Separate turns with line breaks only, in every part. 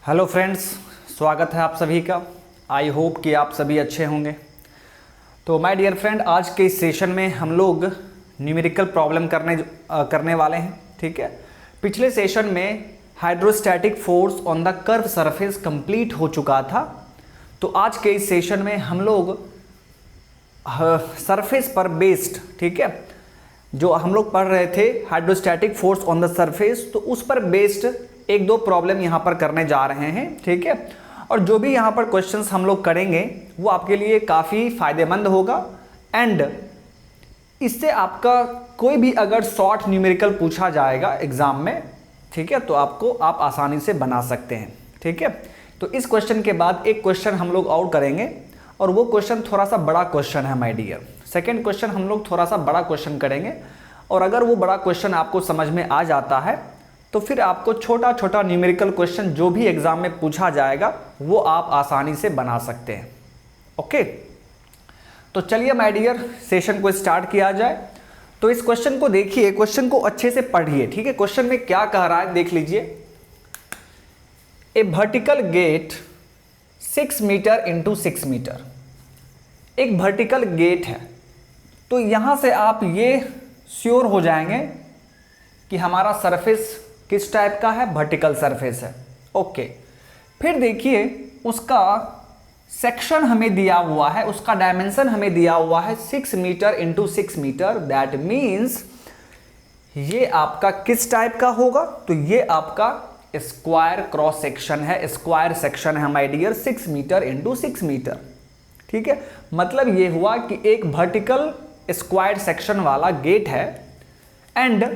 Hello friends, स्वागत है आप सभी का। आई होप कि आप सभी अच्छे होंगे। तो माय डियर फ्रेंड, आज के इस सेशन में हम लोग न्यूमेरिकल प्रॉब्लम करने वाले हैं। ठीक है, पिछले सेशन में hydrostatic force on the curve surface complete हो चुका था। तो आज के इस सेशन में हम लोग सरफेस पर बेस्ड, ठीक है, जो हम लोग पढ़ रहे थे hydrostatic force on the surface, तो उस पर बेस्ड एक दो प्रॉब्लम यहाँ पर करने जा रहे हैं। ठीक है, और जो भी यहाँ पर क्वेश्चंस हम लोग करेंगे वो आपके लिए काफ़ी फायदेमंद होगा। एंड इससे आपका कोई भी अगर शॉर्ट न्यूमेरिकल पूछा जाएगा एग्जाम में, ठीक है, तो आप आसानी से बना सकते हैं। ठीक है, तो इस क्वेश्चन के बाद एक क्वेश्चन हम लोग और करेंगे और वो क्वेश्चन थोड़ा सा बड़ा क्वेश्चन है माय डियर। सेकेंड क्वेश्चन हम लोग थोड़ा सा बड़ा क्वेश्चन करेंगे और अगर वो बड़ा क्वेश्चन आपको समझ में आ जाता है तो फिर आपको छोटा छोटा न्यूमेरिकल क्वेश्चन जो भी एग्जाम में पूछा जाएगा वो आप आसानी से बना सकते हैं। ओके, तो चलिए माय डियर सेशन को स्टार्ट किया जाए। तो इस क्वेश्चन को देखिए, क्वेश्चन को अच्छे से पढ़िए। ठीक है, क्वेश्चन में क्या कह रहा है देख लीजिए। A vertical gate 6 metre into 6 metre, एक वर्टिकल गेट है। तो यहां से आप ये श्योर हो जाएंगे कि हमारा सरफेस किस टाइप का है, वर्टिकल सरफेस है। ओके, फिर देखिए उसका सेक्शन हमें दिया हुआ है, उसका डायमेंशन हमें दिया हुआ है 6 metre into 6 metre. That means ये आपका किस टाइप का होगा, तो ये आपका स्क्वायर क्रॉस सेक्शन है, स्क्वायर सेक्शन है my dear, 6 metre into 6 metre. ठीक है, मतलब ये हुआ कि एक वर्टिकल स्क्वायर सेक्शन वाला गेट है and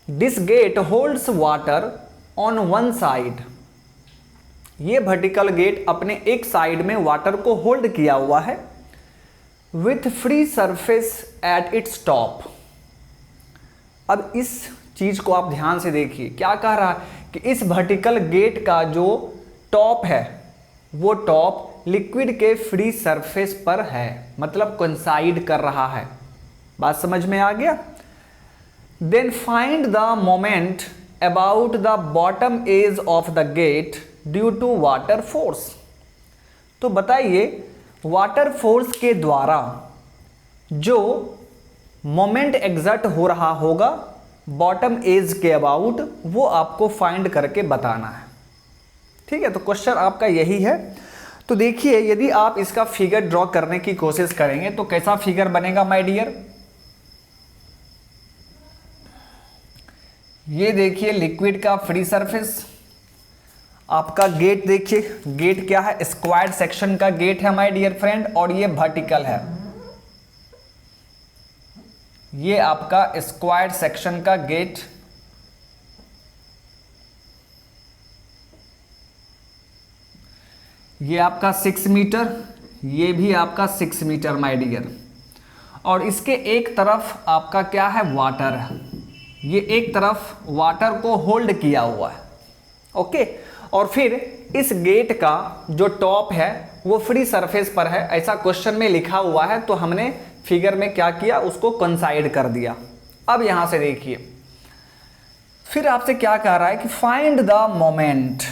this gate holds water on one side. ये वर्टिकल गेट अपने एक साइड में वाटर को होल्ड किया हुआ है with free surface at its top. अब इस चीज को आप ध्यान से देखिए, क्या कह रहा है कि इस वर्टिकल गेट का जो टॉप है वो टॉप लिक्विड के फ्री सरफेस पर है, मतलब कोइंसाइड कर रहा है। बात समझ में आ गया। Then find the moment about the bottom edge of the gate due to water force. तो बताइए वाटर फोर्स के द्वारा जो मोमेंट एग्जर्ट हो रहा होगा बॉटम एज के अबाउट, वो आपको फाइंड करके बताना है। ठीक है, तो क्वेश्चन आपका यही है। तो देखिए यदि आप इसका फिगर ड्रॉ करने की कोशिश करेंगे तो कैसा फिगर बनेगा माय डियर। ये देखिए लिक्विड का फ्री सरफेस, आपका गेट देखिए, गेट क्या है, स्क्वायर सेक्शन का गेट है माय डियर फ्रेंड, और ये वर्टिकल है, ये आपका स्क्वायर सेक्शन का गेट। ये आपका 6 मीटर, ये भी आपका 6 मीटर माय डियर, और इसके एक तरफ आपका क्या है, वाटर है। ये एक तरफ वाटर को होल्ड किया हुआ है। ओके, और फिर इस गेट का जो टॉप है वो फ्री सरफेस पर है, ऐसा क्वेश्चन में लिखा हुआ है। तो हमने फिगर में क्या किया, उसको कंसाइड कर दिया। अब यहां से देखिए फिर आपसे क्या कह रहा है कि फाइंड द मोमेंट।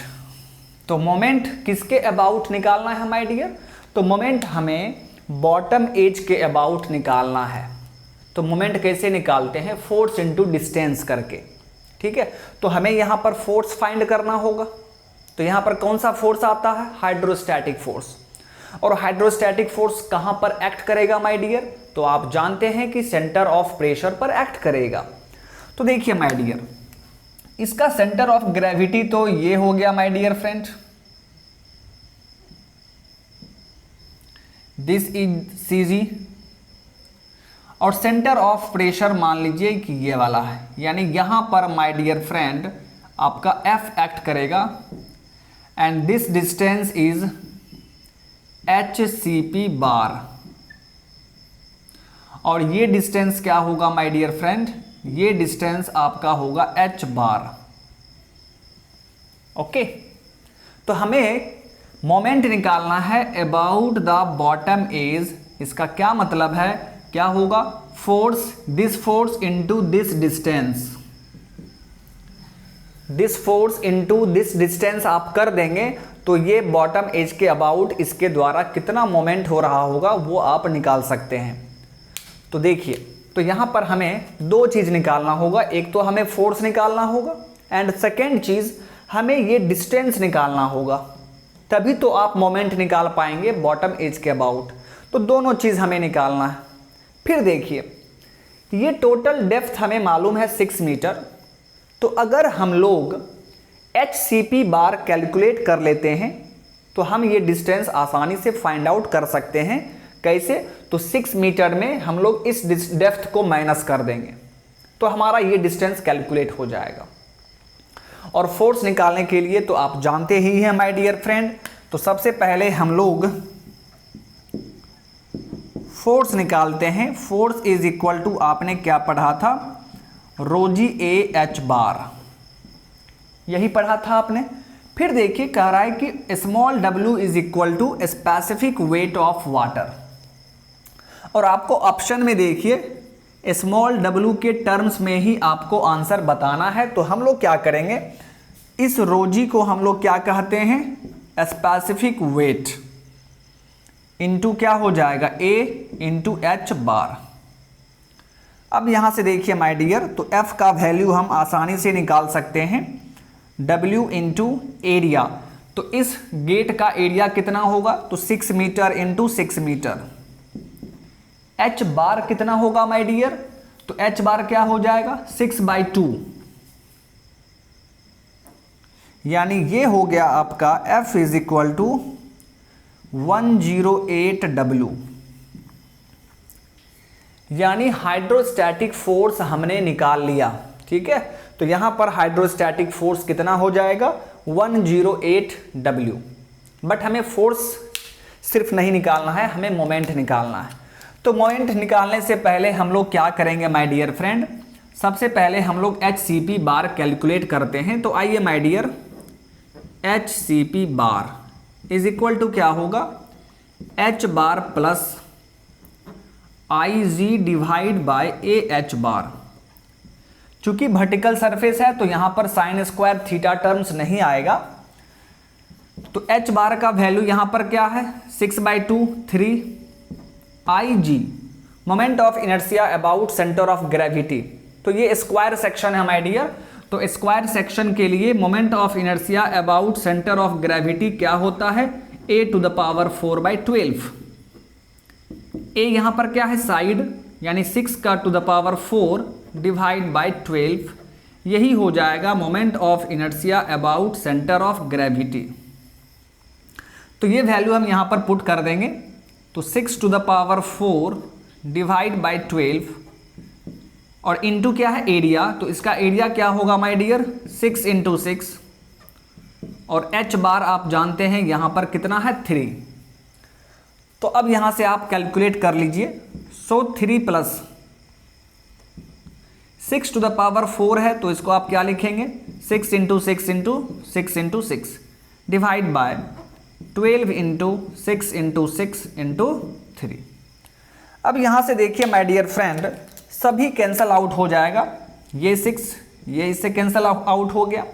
तो मोमेंट किसके अबाउट निकालना है माय डियर, तो मोमेंट हमें बॉटम एज के अबाउट निकालना है। तो मोमेंट कैसे निकालते हैं, फोर्स इनटू डिस्टेंस करके। ठीक है, तो हमें यहां पर फोर्स फाइंड करना होगा। तो यहां पर कौन सा फोर्स आता है, हाइड्रोस्टैटिक फोर्स। और हाइड्रोस्टैटिक फोर्स कहां पर एक्ट करेगा माय डियर, तो आप जानते हैं कि सेंटर ऑफ प्रेशर पर एक्ट करेगा। तो देखिए माय डियर, इसका सेंटर ऑफ ग्रेविटी तो ये हो गया my dear friend, this is CG, और सेंटर ऑफ प्रेशर मान लीजिए कि ये वाला है, यानी यहां पर माय डियर फ्रेंड आपका F एक्ट करेगा and this distance is HCP bar. और ये डिस्टेंस क्या होगा माय डियर फ्रेंड, ये डिस्टेंस आपका होगा H बार। ओके, तो हमें मोमेंट निकालना है अबाउट द बॉटम एज। इसका क्या मतलब है, क्या होगा, force, this force into this distance. This force into this distance आप कर देंगे तो ये बॉटम एज के अबाउट इसके द्वारा कितना मोमेंट हो रहा होगा वो आप निकाल सकते हैं। तो देखिए, तो यहाँ पर हमें दो चीज़ निकालना होगा, एक तो हमें फोर्स निकालना होगा एंड सेकेंड चीज़ हमें ये डिस्टेंस निकालना होगा, तभी तो आप मोमेंट निकाल पाएंगे बॉटम एज के अबाउट। तो दोनों चीज़ हमें निकालना है। फिर देखिए, ये टोटल डेप्थ हमें मालूम है 6 मीटर, तो अगर हम लोग HCP बार कैलकुलेट कर लेते हैं तो हम ये डिस्टेंस आसानी से फाइंड आउट कर सकते हैं। कैसे? तो 6 मीटर में हम लोग इस डेप्थ को माइनस कर देंगे तो हमारा ये डिस्टेंस कैलकुलेट हो जाएगा। और फोर्स निकालने के लिए तो आप जानते ही हैं माय डियर फ्रेंड, तो सबसे पहले हम लोग फोर्स निकालते हैं। फोर्स इज इक्वल टू, आपने क्या पढ़ा था, रोजी AH बार, यही पढ़ा था आपने। फिर देखिए कह रहा है कि small w is equal to specific weight of water, और आपको ऑप्शन में देखिए स्मॉल w के टर्म्स में ही आपको आंसर बताना है। तो हम लोग क्या करेंगे, इस रोजी को हम लोग क्या कहते हैं, स्पेसिफिक वेट इनटू क्या हो जाएगा, A इंटू H बार। अब यहां से देखिए माय डियर, तो F का वैल्यू हम आसानी से निकाल सकते हैं, W इंटू एरिया। तो इस गेट का एरिया कितना होगा, तो 6 मीटर इंटू 6 मीटर। H बार कितना होगा माय डियर, तो H बार क्या हो जाएगा, 6/2, यानी ये हो गया आपका F is equal to 108 W, यानी हाइड्रोस्टैटिक फोर्स हमने निकाल लिया। ठीक है, तो यहां पर हाइड्रोस्टैटिक फोर्स कितना हो जाएगा, 108 W। बट हमें फोर्स सिर्फ नहीं निकालना है, हमें मोमेंट निकालना है। तो मोमेंट निकालने से पहले हम लोग क्या करेंगे माय डियर फ्रेंड, सबसे पहले हम लोग HCP बार कैलकुलेट करते हैं। तो आइए my dear, HCP bar is equal to क्या होगा, H bar plus IG divide by AH bar. चूंकि वर्टिकल सरफेस है तो यहां पर साइन स्क्वायर थीटा टर्म्स नहीं आएगा, तो H बार का वैल्यू यहां पर क्या है, 6/2 3 IG moment of inertia about centre of gravity. तो ये स्क्वायर सेक्शन है माय डियर, तो स्क्वायर सेक्शन के लिए moment of inertia about centre of gravity क्या होता है, A⁴/12। A यहां पर क्या है, साइड, यानी 6 का to the power 4 divide by 12, यही हो जाएगा moment of inertia about centre of gravity. तो ये वैल्यू हम यहां पर पुट कर देंगे, तो 6 to the power 4 divide by 12 और इनटू क्या है, एरिया। तो इसका एरिया क्या होगा माय डियर, 6 इंटू 6, और H बार आप जानते हैं यहां पर कितना है, 3। तो अब यहां से आप कैलकुलेट कर लीजिए। सो 3 प्लस 6 टू द पावर 4 है, तो इसको आप क्या लिखेंगे, 6 into 6 into 6 into 6 divide by 12 into 6 into 6 into 3। अब यहां से देखिए माय डियर फ्रेंड, सभी कैंसल आउट हो जाएगा, ये 6 ये इससे कैंसल आउट हो गया,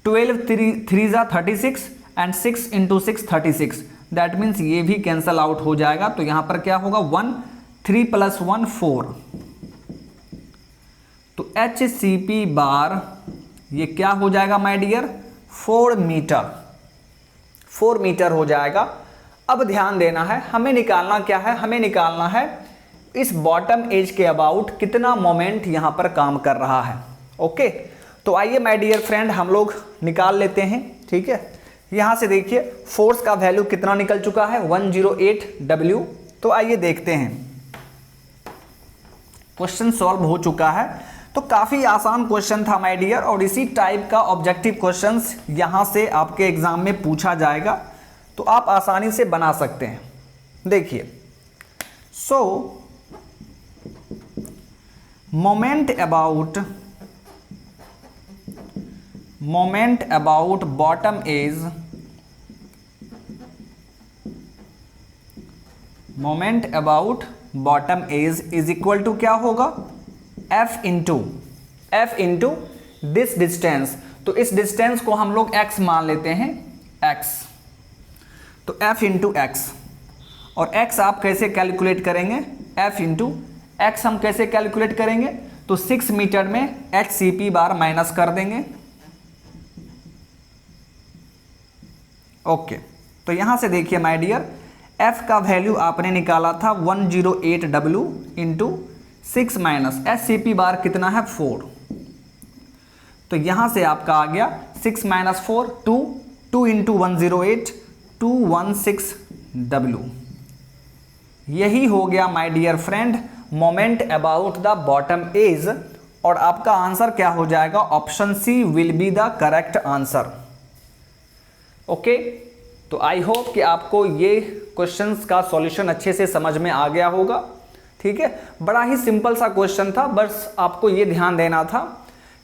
12 3 36 एंड 6 इंटू 6 36, दैट मीन्स ये भी कैंसल आउट हो जाएगा। तो यहां पर क्या होगा, 1 3 + 1 4। तो HCP बार ये क्या हो जाएगा माय डियर, 4 मीटर हो जाएगा। अब ध्यान देना है, हमें निकालना क्या है, हमें निकालना है इस बॉटम एज के अबाउट कितना मोमेंट यहां पर काम कर रहा है। ओके, तो आइए माय डियर फ्रेंड हम लोग निकाल लेते हैं। ठीक है, यहां से देखिए फोर्स का वैल्यू कितना निकल चुका है, 108 W। तो आइए देखते हैं, क्वेश्चन सॉल्व हो चुका है। तो काफी आसान क्वेश्चन था माय डियर, और इसी टाइप का ऑब्जेक्टिव क्वेश्चंस यहां से आपके एग्जाम में पूछा जाएगा, तो आप आसानी से बना सकते हैं। देखिए, so moment about bottom edge, moment about bottom edge is equal to क्या होगा, F इंटू दिस डिस्टेंस। तो इस डिस्टेंस को हम लोग x मान लेते हैं, x, तो f इंटू एक्स। और x आप कैसे कैलकुलेट करेंगे, f इंटू एक्स हम कैसे कैलकुलेट करेंगे, तो 6 मीटर में hcp बार माइनस कर देंगे। ओके, तो यहां से देखिए माय डियर, f का वैल्यू आपने निकाला था 108W इंटू 6 माइनस hcp बार कितना है 4, तो यहां से आपका आ गया 6 माइनस 4 2 इंटू 108 216W। यही हो गया my dear friend moment about the bottom edge, और आपका आंसर क्या हो जाएगा, option C will be the correct answer. Okay, तो आई होप कि आपको ये क्वेश्चंस का सॉल्यूशन अच्छे से समझ में आ गया होगा। ठीक है, बड़ा ही सिंपल सा क्वेश्चन था, बस आपको ये ध्यान देना था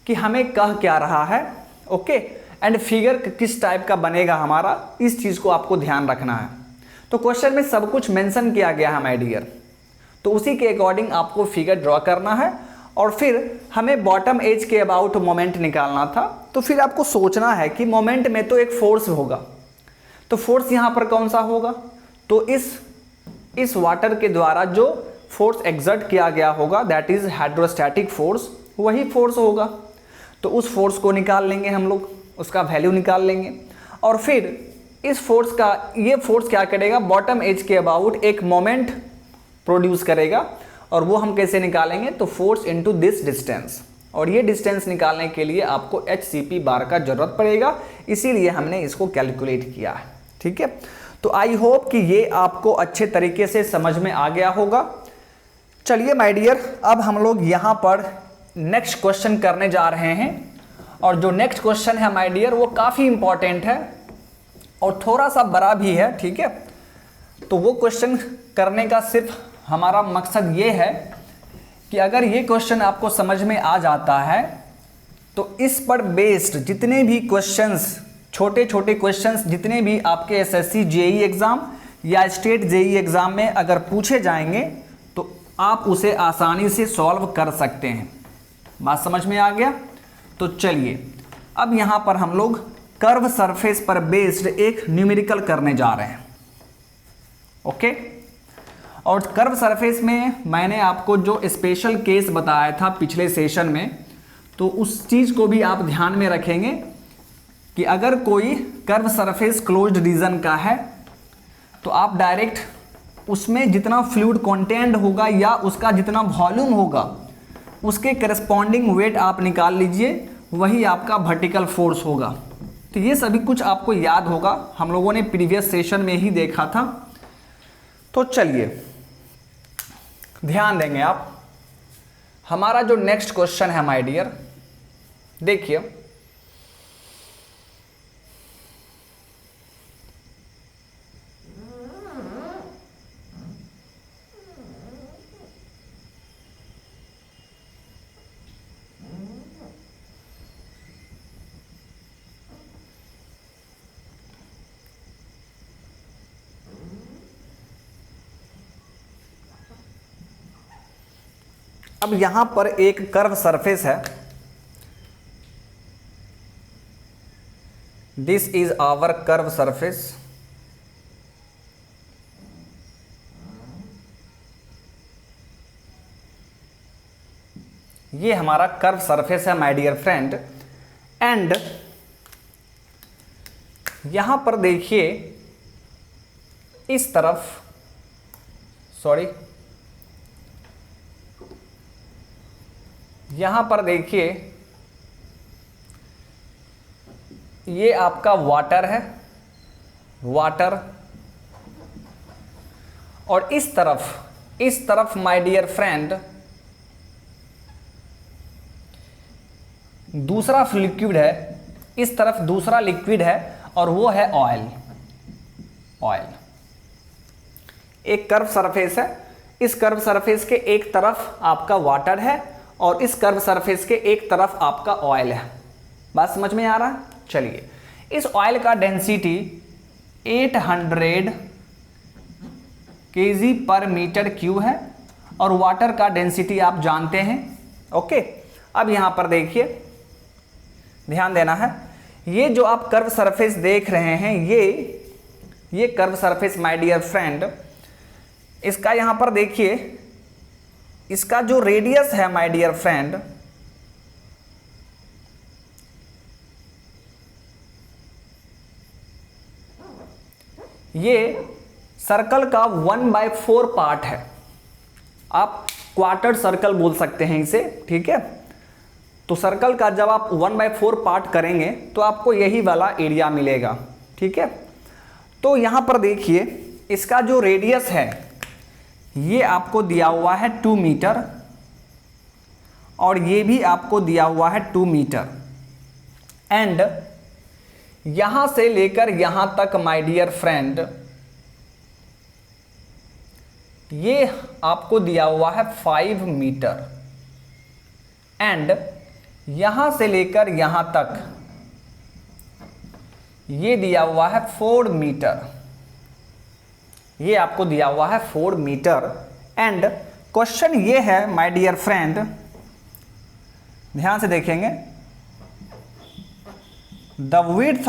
कि हमें कह क्या रहा है। ओके, एंड फिगर किस टाइप का बनेगा हमारा, इस चीज को आपको ध्यान रखना है। तो क्वेश्चन में सब कुछ मेंशन किया गया है माय डियर, तो उसी के अकॉर्डिंग आपको फिगर ड्रॉ करना है, और फिर हमें बॉटम एज के अबाउट मोमेंट निकालना था। तो फिर आपको सोचना है कि मोमेंट में तो एक फोर्स होगा, तो फोर्स यहाँ पर कौन सा होगा, तो इस वाटर के द्वारा जो फोर्स एक्सर्ट किया गया होगा दैट इज हाइड्रोस्टैटिक फोर्स, वही फोर्स होगा। तो उस फोर्स को निकाल लेंगे हम लोग, उसका वैल्यू निकाल लेंगे, और फिर इस फोर्स का, ये फोर्स क्या करेगा, बॉटम एज के अबाउट एक मोमेंट प्रोड्यूस करेगा, और वो हम कैसे निकालेंगे, तो फोर्स इनटू दिस डिस्टेंस, और ये डिस्टेंस निकालने के लिए आपको hcp बार का जरूरत पड़ेगा, इसीलिए हमने इसको कैलकुलेट किया है। ठीक है, तो आई होप कि ये आपको अच्छे तरीके से समझ में आ गया होगा। चलिए माय डियर, अब हम लोग यहाँ पर नेक्स्ट क्वेश्चन करने जा रहे हैं, और जो नेक्स्ट क्वेश्चन है माय डियर वो काफ़ी इंपॉर्टेंट है और थोड़ा सा बड़ा भी है। ठीक है, तो वो क्वेश्चन करने का सिर्फ हमारा मकसद ये है कि अगर ये क्वेश्चन आपको समझ में आ जाता है तो इस पर बेस्ड जितने भी क्वेश्चंस, छोटे छोटे क्वेश्चंस जितने भी आपके एसएससी जेईई एग्ज़ाम या स्टेट जेईई एग्ज़ाम में अगर पूछे जाएंगे तो आप उसे आसानी से सॉल्व कर सकते हैं। बात समझ में आ गया? तो चलिए अब यहाँ पर हम लोग कर्व सरफेस पर बेस्ड एक न्यूमेरिकल करने जा रहे हैं। ओके, और कर्व सरफेस में मैंने आपको जो स्पेशल केस बताया था पिछले सेशन में, तो उस चीज़ को भी आप ध्यान में रखेंगे कि अगर कोई कर्व सरफेस क्लोज्ड रीजन का है तो आप डायरेक्ट उसमें जितना फ्लूइड कंटेंट होगा या उसका जितना वॉल्यूम होगा उसके करस्पॉन्डिंग वेट आप निकाल लीजिए, वही आपका वर्टिकल फोर्स होगा। तो ये सभी कुछ आपको याद होगा, हम लोगों ने प्रीवियस सेशन में ही देखा था। तो चलिए ध्यान देंगे आप, हमारा जो नेक्स्ट क्वेश्चन है माय डियर, देखिए अब यहां पर एक कर्व सरफेस है, this is our curve surface. ये हमारा कर्व सरफेस है माय डियर फ्रेंड, एंड यहां पर देखिए इस तरफ, सॉरी, यहां पर देखिए ये आपका वाटर है, वाटर, और इस तरफ माय डियर फ्रेंड दूसरा लिक्विड है, इस तरफ दूसरा लिक्विड है और वो है ऑयल। ऑयल एक कर्व सरफेस है, इस कर्व सरफेस के एक तरफ आपका वाटर है और इस कर्व सरफेस के एक तरफ आपका ऑयल है। बात समझ में आ रहा है? चलिए, इस ऑयल का डेंसिटी 800 kg पर मीटर क्यूब है और वाटर का डेंसिटी आप जानते हैं। ओके, अब यहां पर देखिए ध्यान देना है। ये जो आप कर्व सरफेस देख रहे हैं, ये curve surface my dear friend, इसका यहां पर देखिए, इसका जो रेडियस है माय डियर फ्रेंड, ये सर्कल का 1/4 पार्ट है। आप क्वार्टर सर्कल बोल सकते हैं इसे, ठीक है। तो सर्कल का जब आप 1/4 पार्ट करेंगे तो आपको यही वाला एरिया मिलेगा, ठीक है। तो यहां पर देखिए, इसका जो रेडियस है ये आपको दिया हुआ है 2 मीटर, और ये भी आपको दिया हुआ है 2 मीटर। एंड यहां से लेकर यहां तक माय डियर फ्रेंड, ये आपको दिया हुआ है 5 मीटर। एंड यहां से लेकर यहां तक ये दिया हुआ है 4 मीटर, ये आपको दिया हुआ है 4 मीटर। एंड क्वेश्चन ये है माय डियर फ्रेंड, ध्यान से देखेंगे, the width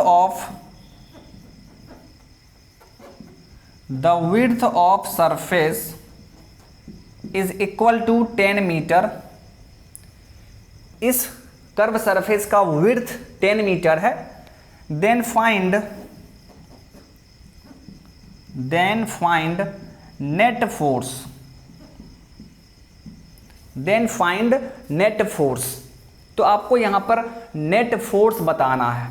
of surface is equal to 10 metre. इस कर्व सरफेस का विड्थ 10 मीटर है। Then find net force. तो आपको यहां पर नेट फोर्स बताना है,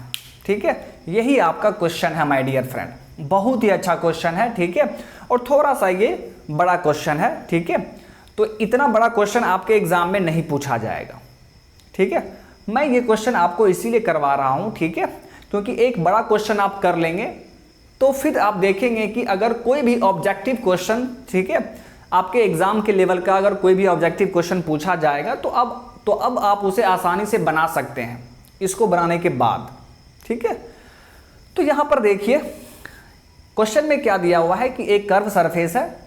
ठीक है। यही आपका क्वेश्चन है माय डियर फ्रेंड। बहुत ही अच्छा क्वेश्चन है, ठीक है, और थोड़ा सा ये बड़ा क्वेश्चन है, ठीक है। तो इतना बड़ा क्वेश्चन आपके एग्जाम में नहीं पूछा जाएगा, ठीक है। मैं ये क्वेश्चन आपको इसीलिए करवा रहा हूं, ठीक है, क्योंकि एक बड़ा क्वेश्चन आप कर लेंगे तो फिर आप देखेंगे कि अगर कोई भी ऑब्जेक्टिव क्वेश्चन, ठीक है, आपके एग्जाम के लेवल का अगर कोई भी ऑब्जेक्टिव क्वेश्चन पूछा जाएगा तो अब आप उसे आसानी से बना सकते हैं इसको बनाने के बाद, ठीक है। तो यहां पर देखिए, क्वेश्चन में क्या दिया हुआ है कि एक कर्व सरफेस है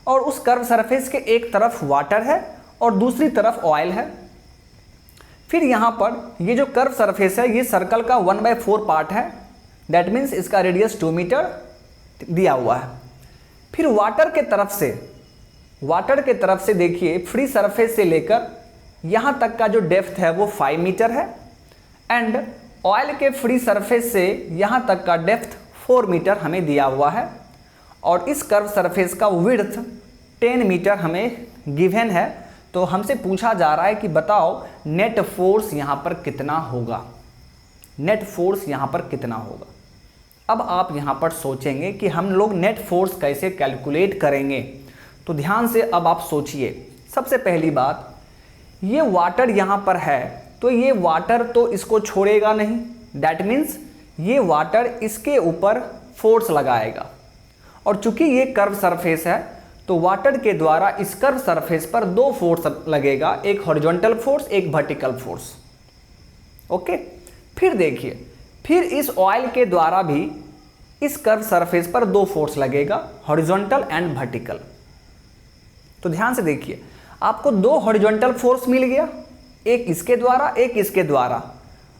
और उस कर्व सरफेस के एक तरफ वाटर है और दूसरी तरफ ऑयल है। फिर यहां पर ये जो कर्व सरफेस है ये सर्कल का 1/4 पार्ट है, दैट मीन्स इसका रेडियस 2 मीटर दिया हुआ है। फिर वाटर के तरफ से देखिए, फ्री सरफेस से लेकर यहां तक का जो डेप्थ है वो 5 मीटर है। एंड ऑयल के फ्री सरफेस से यहां तक का डेप्थ 4 मीटर हमें दिया हुआ है। और इस कर्व सरफेस का विड्थ 10 मीटर हमें गिवन है। तो हमसे पूछा जा रहा है कि बताओ नेट फोर्स यहां पर कितना होगा, नेट फोर्स यहां पर कितना होगा। अब आप यहां पर सोचेंगे कि हम लोग नेट फोर्स कैसे कैलकुलेट करेंगे। तो ध्यान से अब आप सोचिए। सबसे पहली बात, ये वाटर यहां पर है तो ये वाटर तो इसको छोड़ेगा नहीं, दैट मीन्स ये वाटर इसके ऊपर फोर्स लगाएगा। और चूंकि ये कर्व सरफेस है तो वाटर के द्वारा इस कर्व सरफेस पर 2 फोर्स लगेगा, एक हॉरिजॉन्टल फोर्स, एक वर्टिकल फोर्स, ओके। फिर देखिए, फिर इस ऑयल के द्वारा भी इस कर्व सरफेस पर 2 फोर्स लगेगा, हॉरिजॉन्टल एंड वर्टिकल। तो ध्यान से देखिए, आपको 2 हॉरिजॉन्टल फोर्स मिल गया, एक इसके द्वारा एक इसके द्वारा,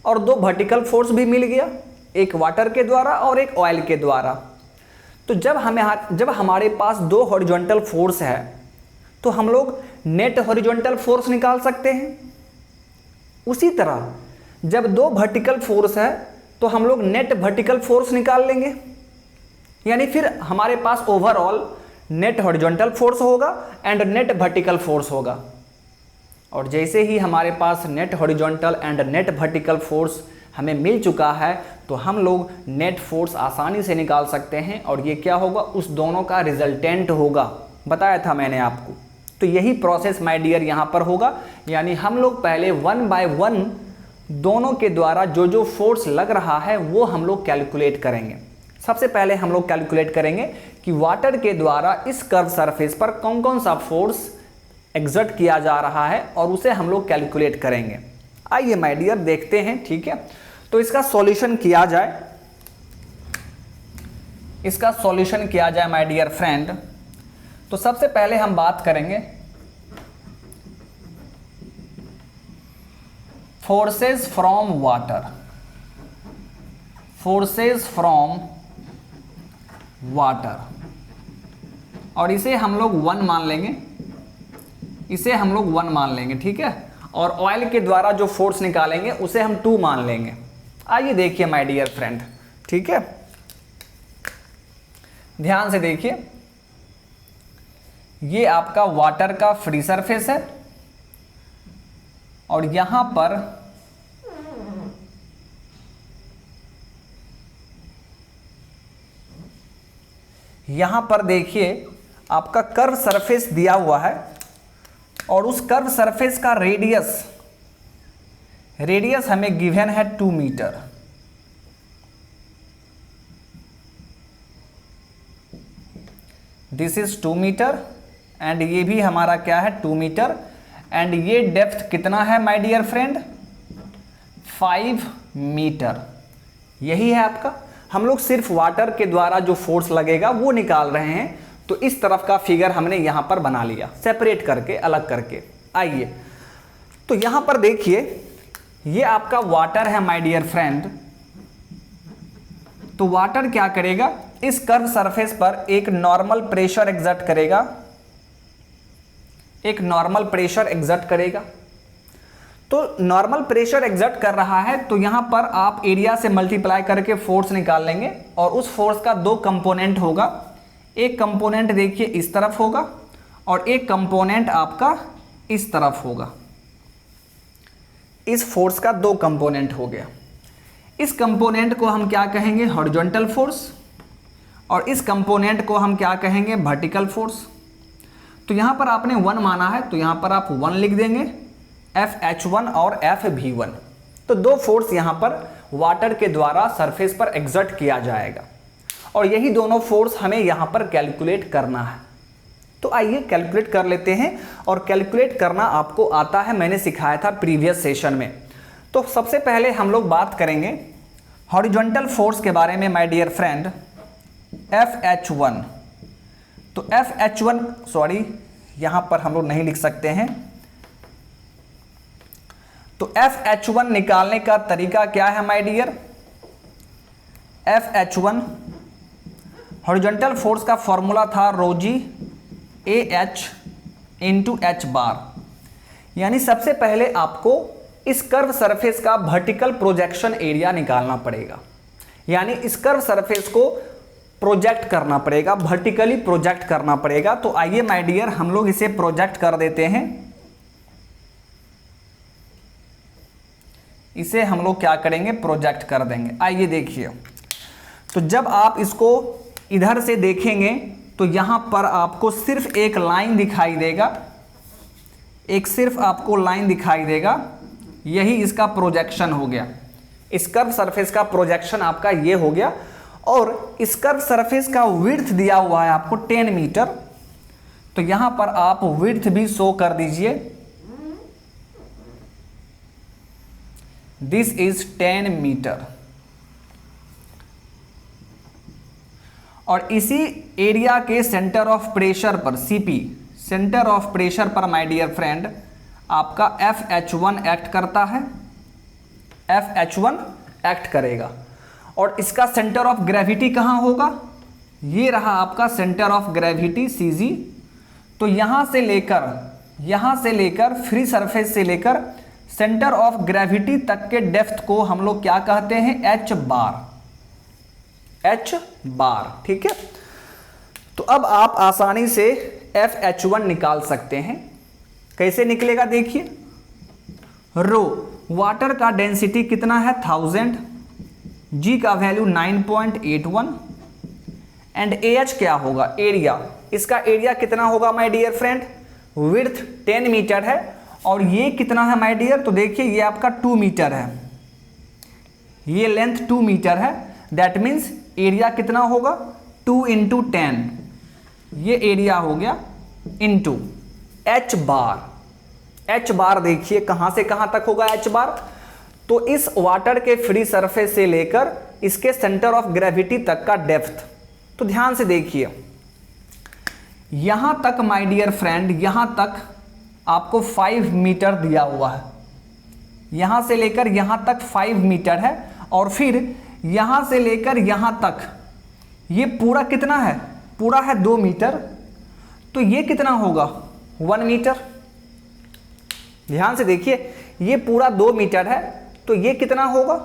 और 2 वर्टिकल फोर्स भी मिल गया, एक वाटर के द्वारा और एक ऑयल के द्वारा। तो जब हमारे पास 2 हॉरिजॉन्टल फोर्स है तो हम लोग नेट हॉरिजॉन्टल फोर्स निकाल सकते हैं। उसी तरह जब 2 वर्टिकल फोर्स है तो हम लोग नेट वर्टिकल फोर्स निकाल लेंगे, यानी फिर हमारे पास ओवरऑल नेट हॉरिजॉन्टल फोर्स होगा एंड नेट वर्टिकल फोर्स होगा। और जैसे ही हमारे पास net horizontal and net vertical force हमें मिल चुका है तो हम लोग नेट फोर्स आसानी से निकाल सकते हैं। और ये क्या होगा, उस दोनों का रिजल्टेंट होगा, बताया था मैंने आपको। तो यही प्रोसेस माय डियर यहाँ पर होगा, यानी हम लोग पहले 1 बाय 1 दोनों के द्वारा जो जो फोर्स लग रहा है वो हम लोग कैलकुलेट करेंगे। सबसे पहले हम लोग कैलकुलेट करेंगे कि वाटर के द्वारा इस कर्व सरफेस पर कौन कौन सा फोर्स एग्जर्ट किया जा रहा है और उसे हम लोग कैलकुलेट करेंगे। आइए माय डियर देखते हैं, ठीक है। तो इसका सॉल्यूशन किया जाए माय डियर फ्रेंड। तो सबसे पहले हम बात करेंगे forces from water. Forces from water, और इसे हम लोग 1 मान लेंगे, इसे हम लोग 1 मान लेंगे, ठीक है। और ऑयल के द्वारा जो फोर्स निकालेंगे उसे हम 2 मान लेंगे। आइए देखिए माय डियर फ्रेंड, ठीक है, ध्यान से देखिए, ये आपका वाटर का फ्री सरफेस है और यहां पर देखिए आपका कर्व सरफेस दिया हुआ है और उस कर्व सरफेस का रेडियस हमें गिवन है 2 metre. This is 2 metre and ये भी हमारा क्या है 2 मीटर, एंड ये डेप्थ कितना है माय डियर फ्रेंड 5 मीटर। यही है आपका, हम लोग सिर्फ वाटर के द्वारा जो फोर्स लगेगा वो निकाल रहे हैं, तो इस तरफ का फिगर हमने यहां पर बना लिया सेपरेट करके, अलग करके। आइए तो यहां पर देखिए ये आपका वाटर है माय डियर फ्रेंड, तो वाटर क्या करेगा, इस कर्व सरफेस पर एक नॉर्मल प्रेशर एग्जर्ट करेगा, एक नॉर्मल प्रेशर एग्जर्ट करेगा। तो नॉर्मल प्रेशर एग्जर्ट कर रहा है तो यहां पर आप एरिया से मल्टीप्लाई करके फोर्स निकाल लेंगे, और उस फोर्स का 2 कंपोनेंट होगा, एक कंपोनेंट देखिए इस तरफ होगा और एक कंपोनेंट आपका इस तरफ होगा। इस फोर्स का 2 कंपोनेंट हो गया। इस कंपोनेंट को हम क्या कहेंगे हॉरिजॉन्टल फोर्स, और इस कंपोनेंट को हम क्या कहेंगे वर्टिकल फोर्स। तो यहां पर आपने 1 माना है तो यहां पर आप 1 लिख देंगे, FH1 और FV1। तो 2 फोर्स यहां पर वाटर के द्वारा सरफेस पर एग्जर्ट किया जाएगा, और यही दोनों फोर्स हमें यहां पर कैलकुलेट करना है। तो आइए कैलकुलेट कर लेते हैं, और कैलकुलेट करना आपको आता है, मैंने सिखाया था प्रीवियस सेशन में। तो सबसे पहले हम लोग बात करेंगे हॉरिजॉन्टल फोर्स के बारे में माय डियर फ्रेंड, FH1। तो FH1 सॉरी यहां पर हम लोग नहीं लिख सकते हैं, तो FH1 निकालने का तरीका क्या है my dear, FH1 horizontal force का फॉर्मूला था ρg AH इंटू H बार। यानी सबसे पहले आपको इस कर्व सरफेस का वर्टिकल प्रोजेक्शन एरिया निकालना पड़ेगा, यानी इस कर्व सरफेस को प्रोजेक्ट करना पड़ेगा, वर्टिकली प्रोजेक्ट करना पड़ेगा। तो आइए माय डियर हम लोग इसे प्रोजेक्ट कर देते हैं, इसे हम लोग क्या करेंगे प्रोजेक्ट कर देंगे। आइए देखिए, तो जब आप इसको इधर से देखेंगे तो यहां पर आपको सिर्फ एक लाइन दिखाई देगा, एक सिर्फ आपको लाइन दिखाई देगा, यही इसका प्रोजेक्शन हो गया। इस कर्व सरफेस का प्रोजेक्शन आपका ये हो गया, और इस कर्व सरफेस का विड्थ दिया हुआ है आपको 10 मीटर। तो यहां पर आप विड्थ भी शो कर दीजिए, दिस इज 10 मीटर। और इसी एरिया के सेंटर ऑफ प्रेशर पर CP, सेंटर ऑफ प्रेशर पर माय डियर फ्रेंड आपका FH1 एक्ट करता है, FH1 एक्ट करेगा। और इसका सेंटर ऑफ ग्रेविटी कहाँ होगा, ये रहा आपका सेंटर ऑफ ग्रेविटी CG। तो यहां से लेकर फ्री सरफेस से लेकर सेंटर ऑफ ग्रेविटी तक के डेप्थ को हम लोग क्या कहते हैं H बार, ठीक है। तो अब आप आसानी से FH1 निकाल सकते हैं। कैसे निकलेगा देखिए, रो वाटर का डेंसिटी कितना है 1000, G का वैल्यू 9.81, एंड AH क्या होगा एरिया, इसका एरिया कितना होगा my dear friend, width 10 metre है और ये कितना है माय डियर, तो देखिए ये आपका 2 मीटर है, ये लेंथ 2 मीटर है, दैट मीन्स एरिया कितना होगा 2 × 10, ये एरिया हो गया इनटू H बार देखिए कहां से कहां तक होगा H बार, तो इस वाटर के फ्री सरफेस से लेकर इसके सेंटर ऑफ ग्रेविटी तक का डेप्थ। तो ध्यान से देखिए यहां तक माय डियर फ्रेंड, यहां तक आपको 5 मीटर दिया हुआ है, यहां से लेकर यहां तक 5 मीटर है, और फिर यहां से लेकर यहां तक ये पूरा कितना है, पूरा है 2 मीटर, तो ये कितना होगा 1 मीटर। ध्यान से देखिए, ये पूरा 2 मीटर है तो ये कितना होगा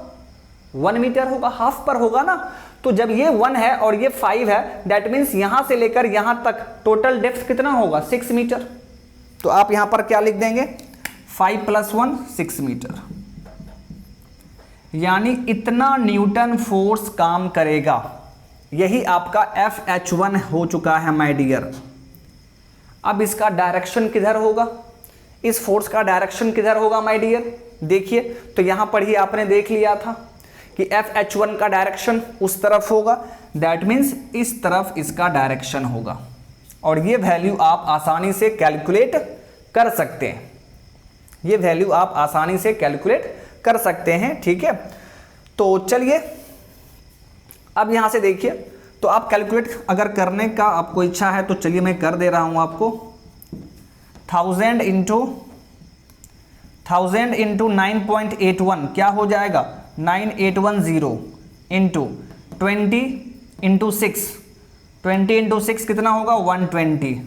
1 मीटर होगा, हाफ पर होगा ना। तो जब ये 1 है और ये 5 है, दैट मीन्स यहां से लेकर यहां तक टोटल डेप्थ कितना होगा 6 मीटर। तो आप यहां पर क्या लिख देंगे 5 + 1 6 मीटर, यानी इतना न्यूटन फोर्स काम करेगा। यही आपका FH1 हो चुका है माय डियर। अब इसका डायरेक्शन किधर होगा, इस फोर्स का डायरेक्शन किधर होगा माय डियर। देखिए, तो यहां पर ही आपने देख लिया था कि FH1 का डायरेक्शन उस तरफ होगा, दैट मीन्स इस तरफ इसका डायरेक्शन होगा। और ये वैल्यू आप आसानी से कैलकुलेट कर सकते हैं, ये वैल्यू आप आसानी से कैलकुलेट कर सकते हैं, ठीक है। तो चलिए अब यहां से देखिए, तो आप कैलकुलेट अगर करने का आपको इच्छा है तो चलिए मैं कर दे रहा हूं आपको। 1000 इंटू 9.81 क्या हो जाएगा 9810 इंटू 20 इंटू 6, 20 इंटू 6 कितना होगा 120,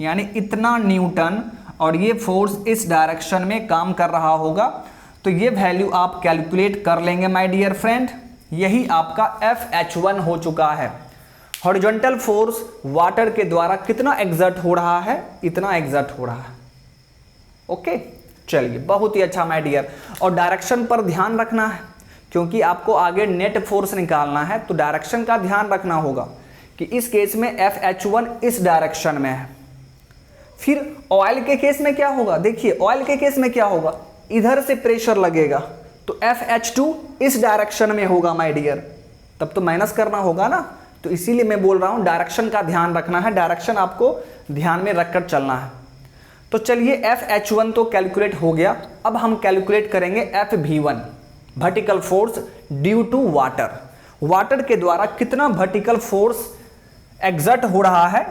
यानी इतना न्यूटन और ये फोर्स इस डायरेक्शन में काम कर रहा होगा। तो ये वैल्यू आप कैलकुलेट कर लेंगे माय डियर फ्रेंड। यही आपका FH1 हो चुका है। हॉरिजॉन्टल फोर्स वाटर के द्वारा कितना एग्जर्ट हो रहा है, इतना एग्जर्ट हो रहा है। ओके, चलिए बहुत ही अच्छा माय डियर। और डायरेक्शन पर ध्यान रखना है, क्योंकि आपको आगे नेट फोर्स निकालना है, तो डायरेक्शन का ध्यान रखना होगा कि इस केस में FH1 इस डायरेक्शन में है। फिर ऑयल के केस में क्या होगा, देखिए ऑयल के केस में क्या होगा, इधर से प्रेशर लगेगा तो FH2 इस डायरेक्शन में होगा माय डियर, तब तो माइनस करना होगा ना। तो इसीलिए मैं बोल रहा हूं डायरेक्शन का ध्यान रखना है, डायरेक्शन आपको ध्यान में रखकर चलना है। तो चलिए FH1 तो कैलकुलेट हो गया। अब हम कैलकुलेट करेंगे FV1, vertical force due to water. Water के द्वारा कितना वर्टिकल फोर्स एग्जर्ट हो रहा है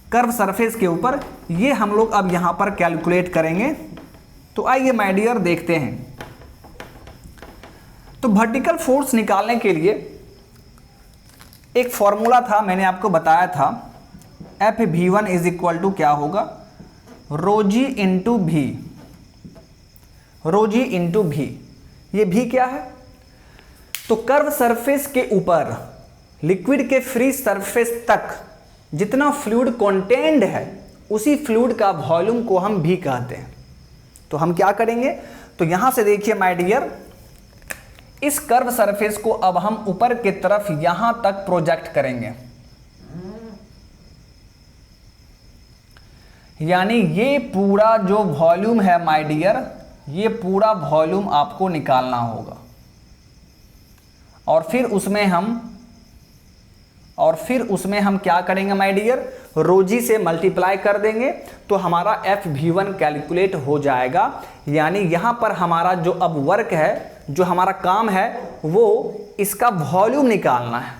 कर्व सरफेस के ऊपर, ये हम लोग अब यहां पर कैलकुलेट करेंगे। तो आइए माय डियर देखते हैं। तो वर्टिकल फोर्स निकालने के लिए एक फॉर्मूला था, मैंने आपको बताया था FV1 इज इक्वल टू क्या होगा ρg इंटू भी, ρg इंटू भी। ये भी क्या है, तो कर्व सरफेस के ऊपर लिक्विड के फ्री सरफेस तक जितना फ्लूइड कंटेंड है उसी फ्लूइड का वॉल्यूम को हम भी कहते हैं। तो हम क्या करेंगे, तो यहां से देखिए माय डियर, इस कर्व सरफेस को अब हम ऊपर की तरफ यहां तक प्रोजेक्ट करेंगे, यानी ये पूरा जो वॉल्यूम है माय डियर, ये पूरा वॉल्यूम आपको निकालना होगा। और फिर उसमें हम क्या करेंगे माय डियर, ρg से मल्टीप्लाई कर देंगे तो हमारा FV1 कैलकुलेट हो जाएगा। यानी यहां पर हमारा जो अब वर्क है, जो हमारा काम है, वो इसका वॉल्यूम निकालना है।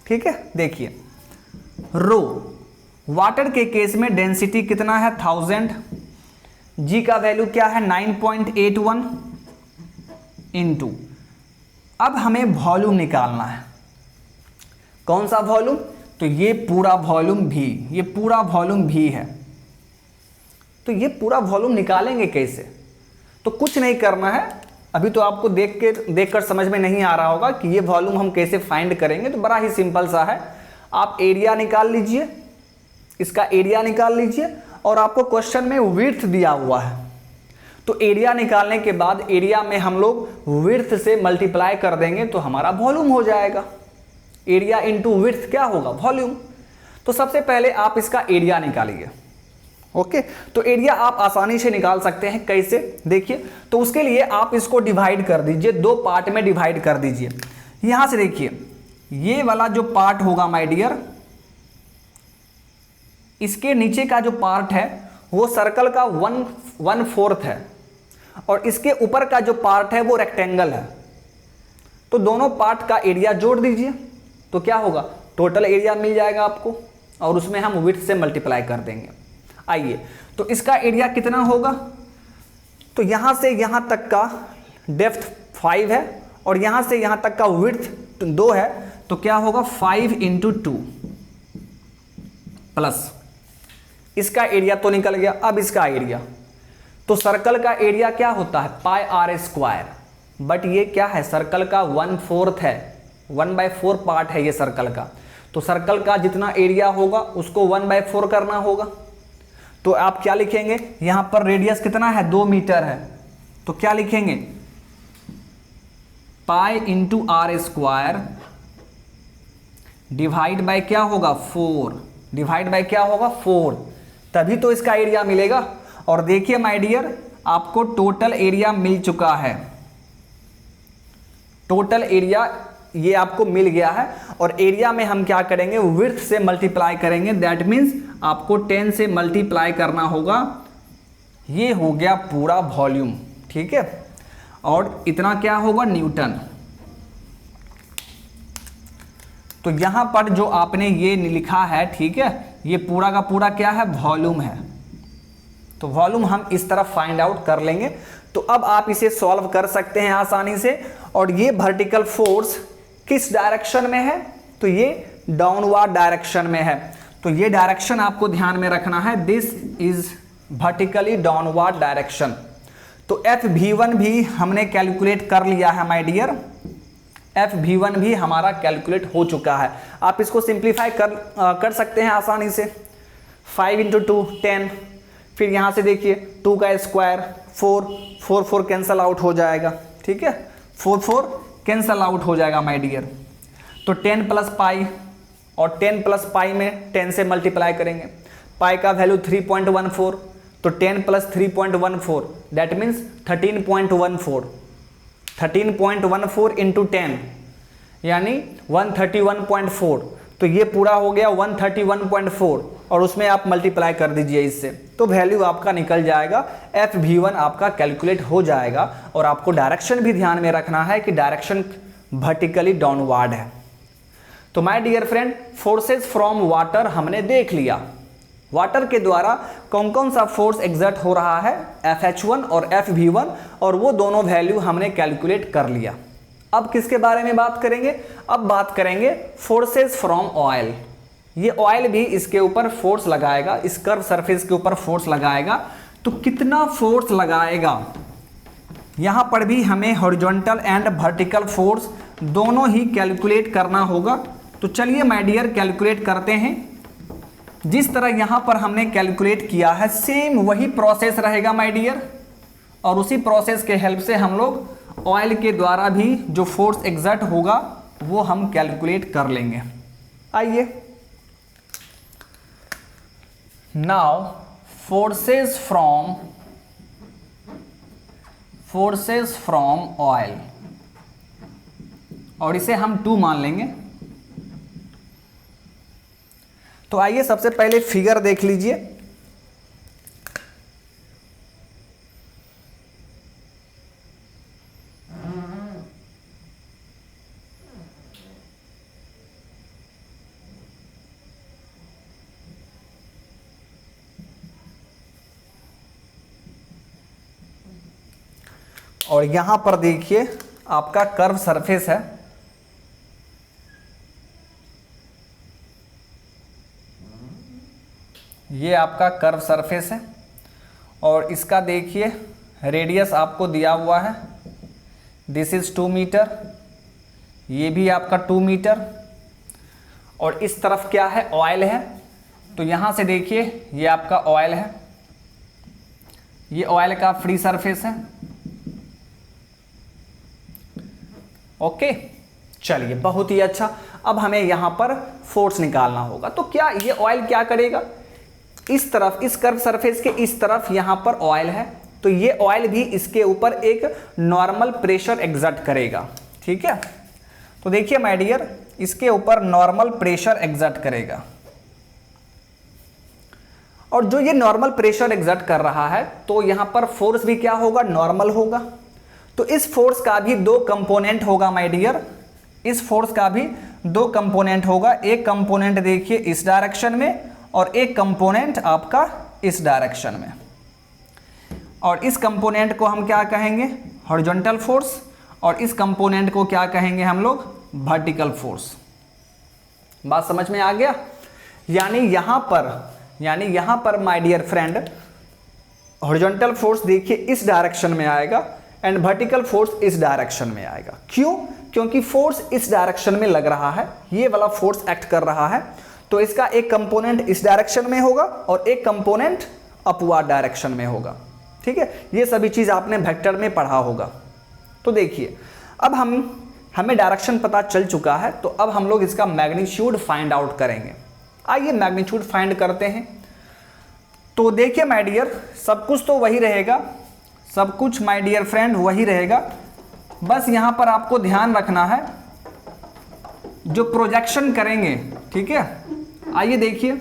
ठीक है, देखिए रो वाटर के केस में डेंसिटी कितना है 1000, जी का वैल्यू क्या है 9.81 इंटू, अब हमें वॉल्यूम निकालना है। कौन सा वॉल्यूम, तो ये पूरा वॉल्यूम भी, ये पूरा वॉल्यूम भी है। तो ये पूरा वॉल्यूम निकालेंगे कैसे, तो कुछ नहीं करना है। अभी तो आपको देखकर समझ में नहीं आ रहा होगा कि ये वॉल्यूम हम कैसे फाइंड करेंगे। तो बड़ा ही सिंपल सा है, आप एरिया निकाल लीजिए, इसका एरिया निकाल लीजिए, और आपको क्वेश्चन में विड्थ दिया हुआ है। तो एरिया निकालने के बाद एरिया में हम लोग विड्थ से मल्टीप्लाई कर देंगे तो हमारा वॉल्यूम हो जाएगा। एरिया इंटू विड्थ क्या होगा, वॉल्यूम। तो सबसे पहले आप इसका एरिया निकालिए। ओके, तो एरिया आप आसानी से निकाल सकते हैं। कैसे, देखिए, तो उसके लिए आप इसको डिवाइड कर दीजिए, 2 पार्ट में डिवाइड कर दीजिए। यहां से देखिए, ये वाला जो पार्ट होगा माय डियर, इसके नीचे का जो पार्ट है वो सर्कल का 1/4 है, और इसके ऊपर का जो पार्ट है वो रेक्टेंगल है। तो दोनों पार्ट का एरिया जोड़ दीजिए तो क्या होगा, टोटल एरिया मिल जाएगा आपको, और उसमें हम विड्थ से मल्टीप्लाई कर देंगे। आइए, तो इसका एरिया कितना होगा, तो यहां से यहां तक का डेप्थ 5 है और यहां से यहां तक का विड्थ 2 है, तो क्या होगा 5 × 2 प्लस इसका एरिया तो निकल गया। अब इसका एरिया, तो सर्कल का एरिया क्या होता है πr², बट ये क्या है सर्कल का 1/4 है, 1/4 पार्ट है ये सर्कल का। तो सर्कल का जितना एरिया होगा उसको 1/4 करना होगा। तो आप क्या लिखेंगे, यहां पर रेडियस कितना है 2 मीटर है, तो क्या लिखेंगे पाई × r² डिवाइड बाय क्या होगा 4, डिवाइड बाय क्या होगा 4, तभी तो इसका एरिया मिलेगा। और देखिए माय डियर, आपको टोटल एरिया मिल चुका है, टोटल एरिया ये आपको मिल गया है। और एरिया में हम क्या करेंगे, विड्थ से मल्टीप्लाई करेंगे, दैट मीन्स आपको 10 से मल्टीप्लाई करना होगा। ये हो गया पूरा वॉल्यूम, ठीक है। और इतना क्या होगा न्यूटन। तो यहां पर जो आपने ये लिखा है, ठीक है, ये पूरा का पूरा क्या है वॉल्यूम है। तो वॉल्यूम हम इस तरफ फाइंड आउट कर लेंगे। तो अब आप इसे सॉल्व कर सकते हैं आसानी से। और ये वर्टिकल फोर्स किस डायरेक्शन में है, तो ये डाउनवर्ड डायरेक्शन में है। तो ये डायरेक्शन आपको ध्यान में रखना है, this is vertically downward direction. तो FV1 भी हमने कैलकुलेट कर लिया है माय डियर, FV1 भी हमारा कैलकुलेट हो चुका है। आप इसको सिंप्लीफाई कर सकते हैं आसानी से। 5 × 2 10, फिर यहाँ से देखिए 2 का स्क्वायर 4 4 कैंसल आउट हो जाएगा, ठीक है, 4 कैंसल आउट हो जाएगा माय डियर। तो 10 + पाई, और 10 + पाई में 10 से मल्टीप्लाई करेंगे। पाई का वैल्यू 3.14, तो 10 + 3.14 दैट मीन्स 13.14, 13.14 × 10 यानी 131.4। तो ये पूरा हो गया 131.4, और उसमें आप मल्टीप्लाई कर दीजिए इससे, तो वैल्यू आपका निकल जाएगा। FV1 आपका कैलकुलेट हो जाएगा। और आपको डायरेक्शन भी ध्यान में रखना है कि डायरेक्शन वर्टिकली डाउनवर्ड है। तो my dear friend, forces from water हमने देख लिया। वाटर के द्वारा कौन कौन सा फोर्स एग्जर्ट हो रहा है, FH1 और FV1, और वो दोनों वैल्यू हमने कैलकुलेट कर लिया। अब किसके बारे में बात करेंगे, अब बात करेंगे फोर्सेस फ्रॉम ऑयल। ये ऑयल भी इसके ऊपर फोर्स लगाएगा, इस कर्व सरफेस के ऊपर फोर्स लगाएगा। तो कितना फोर्स लगाएगा, यहां पर भी हमें हॉरिजॉन्टल एंड वर्टिकल फोर्स दोनों ही कैलकुलेट करना होगा। तो चलिए माय डियर कैलकुलेट करते हैं। जिस तरह यहां पर हमने कैलकुलेट किया है, सेम वही प्रोसेस रहेगा माय डियर, और उसी प्रोसेस के हेल्प से हम लोग ऑयल के द्वारा भी जो फोर्स एग्जर्ट होगा वो हम कैलकुलेट कर लेंगे। आइए, नाउ फोर्सेस फ्रॉम ऑयल, और इसे हम 2 मान लेंगे। तो आइए सबसे पहले फिगर देख लीजिए। और यहां पर देखिए आपका कर्व सरफेस है, ये आपका कर्व सरफेस है, और इसका देखिए रेडियस आपको दिया हुआ है, दिस इज 2 मीटर, ये भी आपका 2 मीटर, और इस तरफ क्या है ऑयल है। तो यहां से देखिए ये आपका ऑयल है, ये ऑयल का फ्री सरफेस है। ओके, चलिए बहुत ही अच्छा। अब हमें यहां पर फोर्स निकालना होगा। तो क्या ये ऑयल क्या करेगा, इस तरफ इस कर्व सरफेस के इस तरफ यहां पर ऑयल है, तो ये ऑयल भी इसके ऊपर एक नॉर्मल प्रेशर एग्जर्ट करेगा, ठीक है। तो देखिए माय डियर, इसके ऊपर नॉर्मल प्रेशर एग्जर्ट करेगा, और जो ये नॉर्मल प्रेशर एग्जर्ट कर रहा है, तो यहां पर फोर्स भी क्या होगा, नॉर्मल होगा। तो इस फोर्स का भी 2 कंपोनेंट होगा माय डियर, इस फोर्स का भी 2 कंपोनेंट होगा। एक कंपोनेंट देखिए इस डायरेक्शन में, और एक कंपोनेंट आपका इस डायरेक्शन में। और इस कंपोनेंट को हम क्या कहेंगे, हॉरिजॉन्टल फोर्स, और इस कंपोनेंट को क्या कहेंगे हम लोग, वर्टिकल फोर्स। बात समझ में आ गया। यानी यहां पर my dear friend horizontal force देखिए इस डायरेक्शन में आएगा एंड वर्टिकल फोर्स इस डायरेक्शन में आएगा। क्यों? क्योंकि फोर्स इस डायरेक्शन में लग रहा है, ये वाला फोर्स एक्ट कर रहा है, तो इसका एक कंपोनेंट इस डायरेक्शन में होगा और एक कंपोनेंट अपवर्ड डायरेक्शन में होगा। ठीक है, ये सभी चीज आपने वेक्टर में पढ़ा होगा। तो देखिए अब हमें डायरेक्शन पता चल चुका है, तो अब हम लोग इसका मैग्नीट्यूड फाइंड आउट करेंगे। आइए मैग्नीट्यूड फाइंड करते हैं। तो देखिए माय डियर, सब कुछ तो वही रहेगा, सब कुछ माय डियर फ्रेंड वही रहेगा, बस यहां पर आपको ध्यान रखना है जो प्रोजेक्शन करेंगे। ठीक है, आइए देखिए।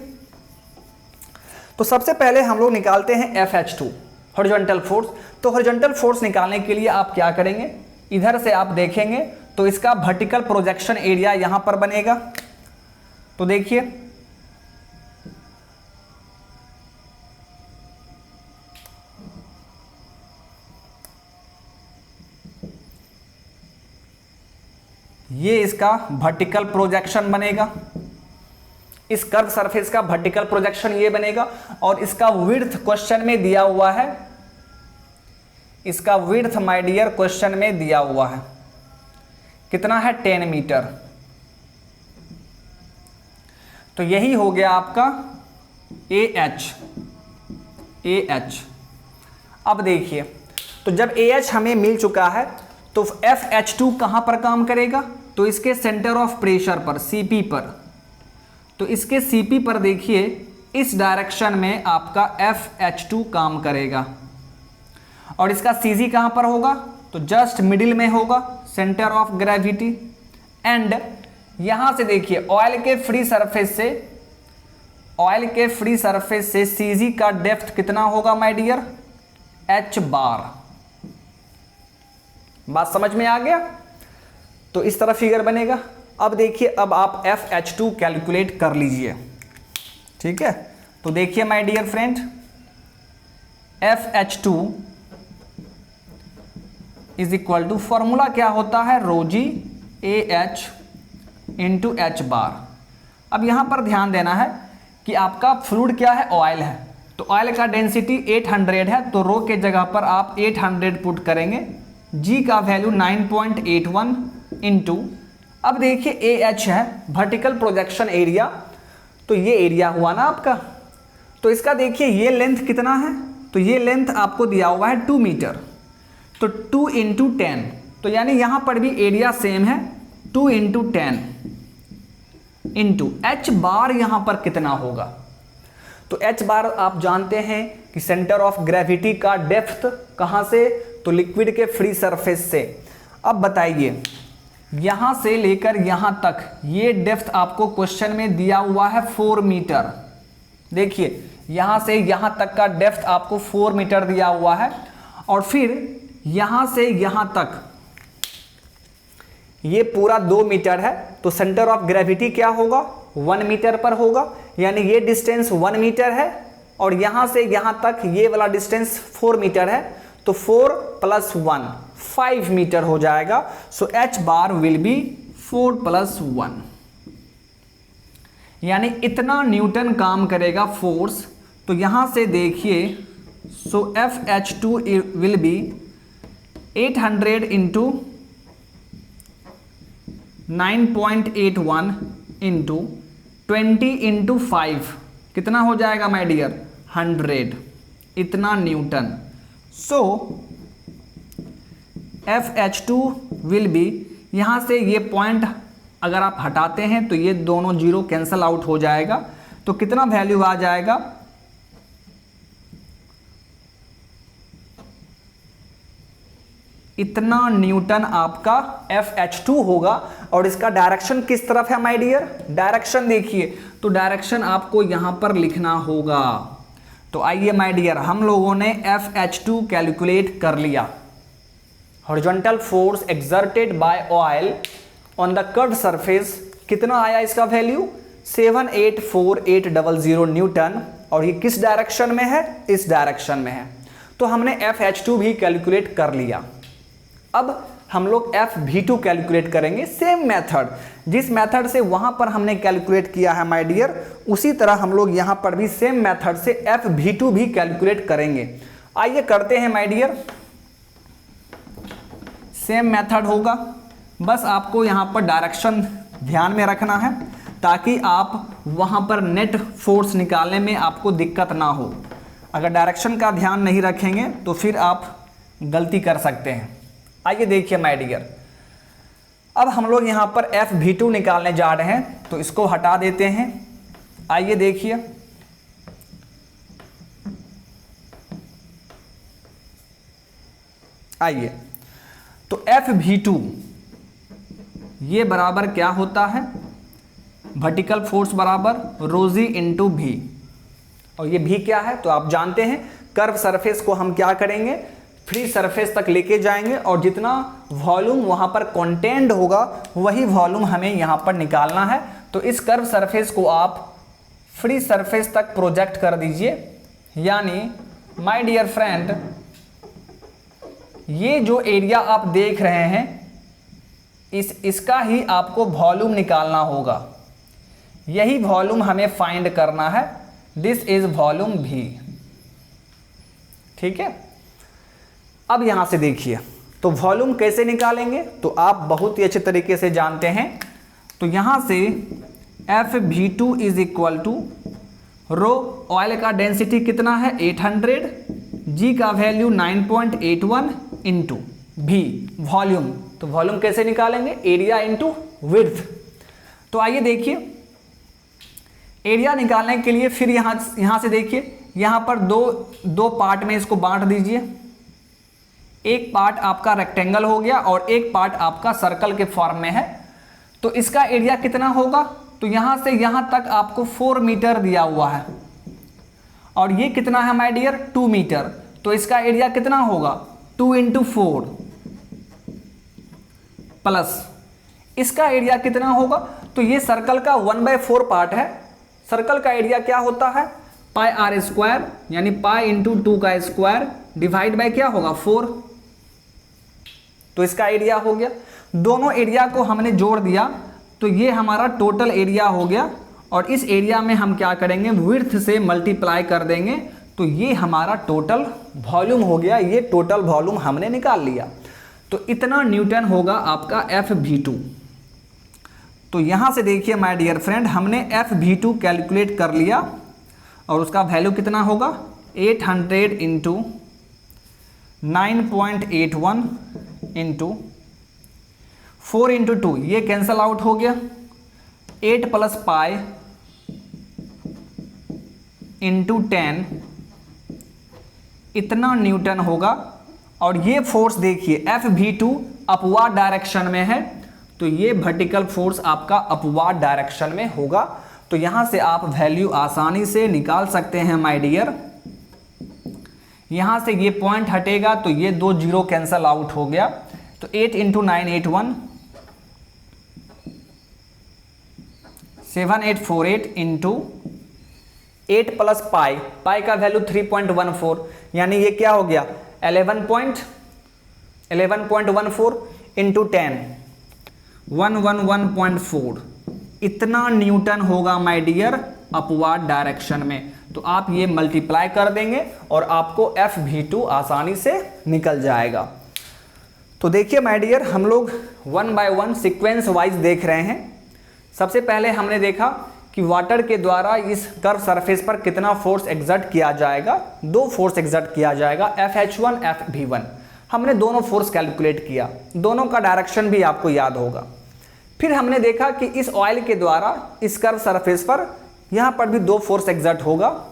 तो सबसे पहले हम लोग निकालते हैं FH2 हॉरिजॉन्टल फोर्स। तो हॉरिजॉन्टल फोर्स निकालने के लिए आप क्या करेंगे, इधर से आप देखेंगे तो इसका वर्टिकल प्रोजेक्शन एरिया यहां पर बनेगा। तो देखिए ये इसका वर्टिकल प्रोजेक्शन बनेगा, इस कर्व सरफेस का वर्टिकल प्रोजेक्शन ये बनेगा। और इसका विड्थ क्वेश्चन में दिया हुआ है, इसका विड्थ माय डियर क्वेश्चन में दिया हुआ है, कितना है 10 मीटर। तो यही हो गया आपका AH। अब देखिए, तो जब AH हमें मिल चुका है तो FH2 कहां पर काम करेगा, तो इसके सेंटर ऑफ प्रेशर पर, CP पर। तो इसके CP पर देखिए इस डायरेक्शन में आपका FH2 काम करेगा और इसका CG कहां पर होगा, तो जस्ट मिडिल में होगा, सेंटर ऑफ ग्रेविटी। एंड यहां से देखिए ऑयल के फ्री सरफेस से CG का डेप्थ कितना होगा माय डियर, H बार। बात समझ में आ गया। तो इस तरह फिगर बनेगा। अब देखिए, अब आप FH2 कैलकुलेट कर लीजिए। ठीक है, तो देखिए my dear friend, FH2 is equal to, formula क्या होता है, ρg AH इंटू H बार। अब यहां पर ध्यान देना है कि आपका फ्लूइड क्या है, ऑयल है। तो ऑयल का डेंसिटी 800 है, तो रो के जगह पर आप 800 पुट करेंगे, G का वैल्यू 9.81 इंटू, अब देखिए AH है वर्टिकल प्रोजेक्शन एरिया, तो ये एरिया हुआ ना आपका। तो इसका देखिए ये लेंथ कितना है, तो ये लेंथ आपको दिया हुआ है 2 मीटर, तो 2 इंटू 10, तो यानी यहां पर भी एरिया सेम है, 2 इंटू 10 इंटू H बार यहां पर कितना होगा। तो H बार आप जानते हैं कि सेंटर ऑफ ग्रेविटी का डेप्थ कहां से, तो लिक्विड के फ्री सरफेस से। अब बताइए यहां से लेकर यहां तक ये डेप्थ आपको क्वेश्चन में दिया हुआ है 4 मीटर। देखिए यहां से यहां तक का डेप्थ आपको 4 मीटर दिया हुआ है, और फिर यहां से यहां तक ये पूरा 2 मीटर है, तो सेंटर ऑफ ग्रेविटी क्या होगा, 1 मीटर पर होगा। यानी ये डिस्टेंस 1 मीटर है और यहां से यहां तक ये वाला डिस्टेंस 4 मीटर है, तो 4 + 1 5 मीटर हो जाएगा। सो H बार विल बी 4 + 1, यानी इतना न्यूटन काम करेगा फोर्स। तो यहां से देखिए, सो FH2 will be 800 into 9.81 into 20 into 5, कितना हो जाएगा माय डियर, 100, इतना Newton. So FH2 will be, यहां से ये पॉइंट अगर आप हटाते हैं तो ये दोनों जीरो कैंसल आउट हो जाएगा, तो कितना वैल्यू आ जाएगा, इतना न्यूटन आपका FH2 होगा। और इसका डायरेक्शन किस तरफ है माय डियर, डायरेक्शन देखिए, तो डायरेक्शन आपको यहां पर लिखना होगा। तो आइए माय डियर, हम लोगों ने FH2 कैलकुलेट कर लिया। Horizontal force exerted by oil on the curved surface, कितना आया इसका वैल्यू, 784,800 न्यूटन, और ये किस डायरेक्शन में है, इस डायरेक्शन में है। तो हमने FH2 भी कैलकुलेट कर लिया। अब हम लोग FV2 कैलकुलेट करेंगे, सेम मेथड, जिस मेथड से वहां पर हमने कैलकुलेट किया है माय डियर, उसी तरह हम लोग यहां पर भी सेम मेथड से FV2 भी कैलकुलेट करेंगे। आइए करते हैं माय डियर। सेम मेथड होगा, बस आपको यहां पर डायरेक्शन ध्यान में रखना है ताकि आप वहां पर नेट फोर्स निकालने में आपको दिक्कत ना हो। अगर डायरेक्शन का ध्यान नहीं रखेंगे तो फिर आप गलती कर सकते हैं। आइए देखिए माय डियर, अब हम लोग यहां पर FV2 निकालने जा रहे हैं, तो इसको हटा देते हैं। आइए देखिए, आइए तो FV2 ये बराबर क्या होता है, वर्टिकल फोर्स बराबर ρg इंटू V, और ये भी क्या है तो आप जानते हैं, कर्व सरफेस को हम क्या करेंगे, फ्री सरफेस तक लेके जाएंगे और जितना वॉल्यूम वहां पर कंटेंट होगा वही वॉल्यूम हमें यहां पर निकालना है। तो इस कर्व सरफेस को आप फ्री सरफेस तक प्रोजेक्ट कर दीजिए, यानी माय डियर फ्रेंड ये जो एरिया आप देख रहे हैं इसका ही आपको वॉल्यूम निकालना होगा, यही वॉल्यूम हमें फाइंड करना है। दिस इज वॉल्यूम V, ठीक है। अब यहां से देखिए, तो वॉल्यूम कैसे निकालेंगे तो आप बहुत ही अच्छे तरीके से जानते हैं। तो यहां से FV2 is equal to rho, oil का डेंसिटी कितना है 800, G का वैल्यू 9.81 इंटू V वॉल्यूम। तो वॉल्यूम कैसे निकालेंगे, एरिया इंटू विड्थ। तो आइए देखिए, एरिया निकालने के लिए फिर यहां से देखिए, यहां पर दो पार्ट में इसको बांट दीजिए। एक पार्ट आपका रेक्टेंगल हो गया और एक पार्ट आपका सर्कल के फॉर्म में है। तो इसका एरिया कितना होगा, तो यहां से यहां तक आपको 4 मीटर दिया हुआ है और ये कितना है माय डियर 2 मीटर। तो इसका एरिया कितना होगा 2 इंटू 4 प्लस इसका एरिया कितना होगा, तो ये सर्कल का 1/4 पार्ट है। सर्कल का एरिया क्या होता है पाई r स्क्वायर, यानी पाई इंटू 2 का स्क्वायर डिवाइड बाय क्या होगा 4। तो इसका एरिया हो गया, दोनों एरिया को हमने जोड़ दिया तो ये हमारा टोटल एरिया हो गया। और इस एरिया में हम क्या करेंगे, विड्थ से मल्टीप्लाई कर देंगे, तो ये हमारा टोटल वॉल्यूम हो गया। ये टोटल वॉल्यूम हमने निकाल लिया। तो इतना न्यूटन होगा आपका FV2। तो यहां से देखिए माय डियर फ्रेंड, हमने FV2 कैलकुलेट कर लिया और उसका वैल्यू कितना होगा 800 इंटू 9.81 इंटू 4 इंटू 2, ये कैंसल आउट हो गया, 8 प्लस पाई इंटू 10, इतना न्यूटन होगा। और ये फोर्स देखिए FV2 अपवार्ड डायरेक्शन में है, तो ये वर्टिकल फोर्स आपका अपवार्ड डायरेक्शन में होगा। तो यहां से आप वैल्यू आसानी से निकाल सकते हैं माय डियर। यहां से ये पॉइंट हटेगा तो ये 2 जीरो कैंसल आउट हो गया। तो 8 इंटू 981 7848 इंटू 8 प्लस पाई, पाई का वैल्यू 3.14, यानी ये क्या हो गया 11.14 इंटू 10 111.4, इतना न्यूटन होगा माय डियर अपवार्ड डायरेक्शन में। तो आप ये मल्टीप्लाई कर देंगे और आपको FV2 आसानी से निकल जाएगा। तो देखिए माय डियर, हम लोग 1 बाय 1 सीक्वेंस वाइज देख रहे हैं। सबसे पहले हमने देखा कि वाटर के द्वारा इस कर्व सरफेस पर कितना फोर्स एक्सर्ट किया जाएगा, 2 फोर्स एक्सर्ट किया जाएगा FH1 FV1। हमने दोनों फोर्स कैलकुलेट किया, दोनों का डायरेक्शन भी आपको याद होगा। फिर हमने देखा कि इस ऑयल के द्वारा इस कर्व सरफेस पर यहाँ पर भी 2 फोर्स एक्सर्ट होगा,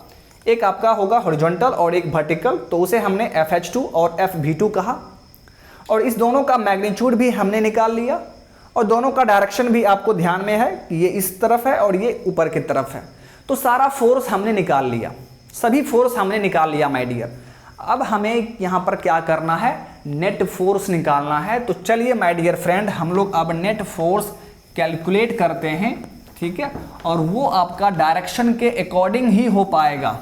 एक आपका होगा हॉरिजॉन्टल और एक वर्टिकल, तो उसे हमने FH2 और FV2 कहा। और इस दोनों का मैग्नीट्यूड भी हमने निकाल लिया और दोनों का डायरेक्शन भी आपको ध्यान में है कि ये इस तरफ है और ये ऊपर की तरफ है। तो सारा फोर्स हमने निकाल लिया, सभी फोर्स हमने निकाल लिया माय डियर। अब हमें यहाँ पर क्या करना है, नेट फोर्स निकालना है। तो चलिए माय डियर फ्रेंड, हम लोग अब नेट फोर्स कैलकुलेट करते हैं, ठीक है। और वो आपका डायरेक्शन के अकॉर्डिंग ही हो पाएगा,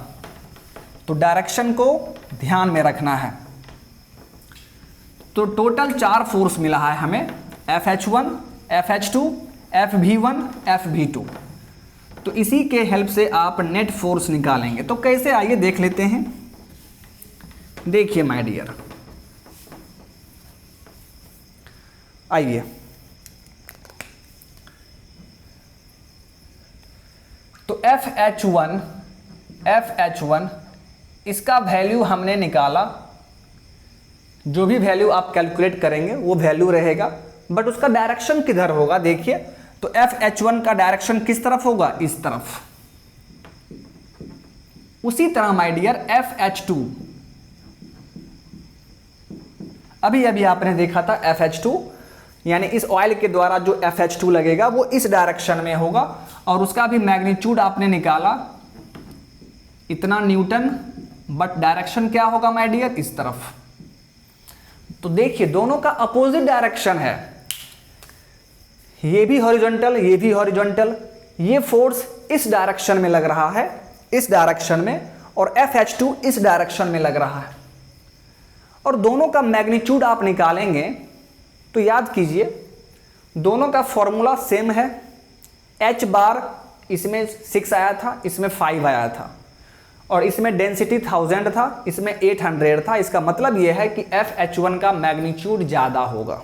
तो डायरेक्शन को ध्यान में रखना है। तो टोटल 4 फोर्स मिला है हमें, FH1, FH2, FV1, FV2। तो इसी के हेल्प से आप नेट फोर्स निकालेंगे। तो कैसे, आइए देख लेते हैं। देखिए माय डियर, आइए तो FH1 इसका वैल्यू हमने निकाला। जो भी वैल्यू आप कैलकुलेट करेंगे वो वैल्यू रहेगा, बट उसका डायरेक्शन किधर होगा। देखिए तो FH1 का डायरेक्शन किस तरफ होगा, इस तरफ। उसी तरह माय डियर FH2, अभी अभी आपने देखा था FH2, यानी इस ऑयल के द्वारा जो FH2 लगेगा वो इस डायरेक्शन में होगा, और उसका भी मैग्नीट्यूड आपने निकाला इतना न्यूटन, बट डायरेक्शन क्या होगा माय डियर, इस तरफ। तो देखिए दोनों का अपोजिट डायरेक्शन है, ये भी हॉरिजॉन्टल, ये भी हॉरिजॉन्टल। ये फोर्स इस डायरेक्शन में लग रहा है, इस डायरेक्शन में, और FH2 इस डायरेक्शन में लग रहा है। और दोनों का मैग्नीट्यूड आप निकालेंगे तो याद कीजिए दोनों का फॉर्मूला सेम है। H बार इसमें 6 आया था, इसमें 5 आया था, और इसमें डेंसिटी 1000 था, इसमें 800 था। इसका मतलब यह है कि FH1 का मैग्नीट्यूड ज़्यादा होगा।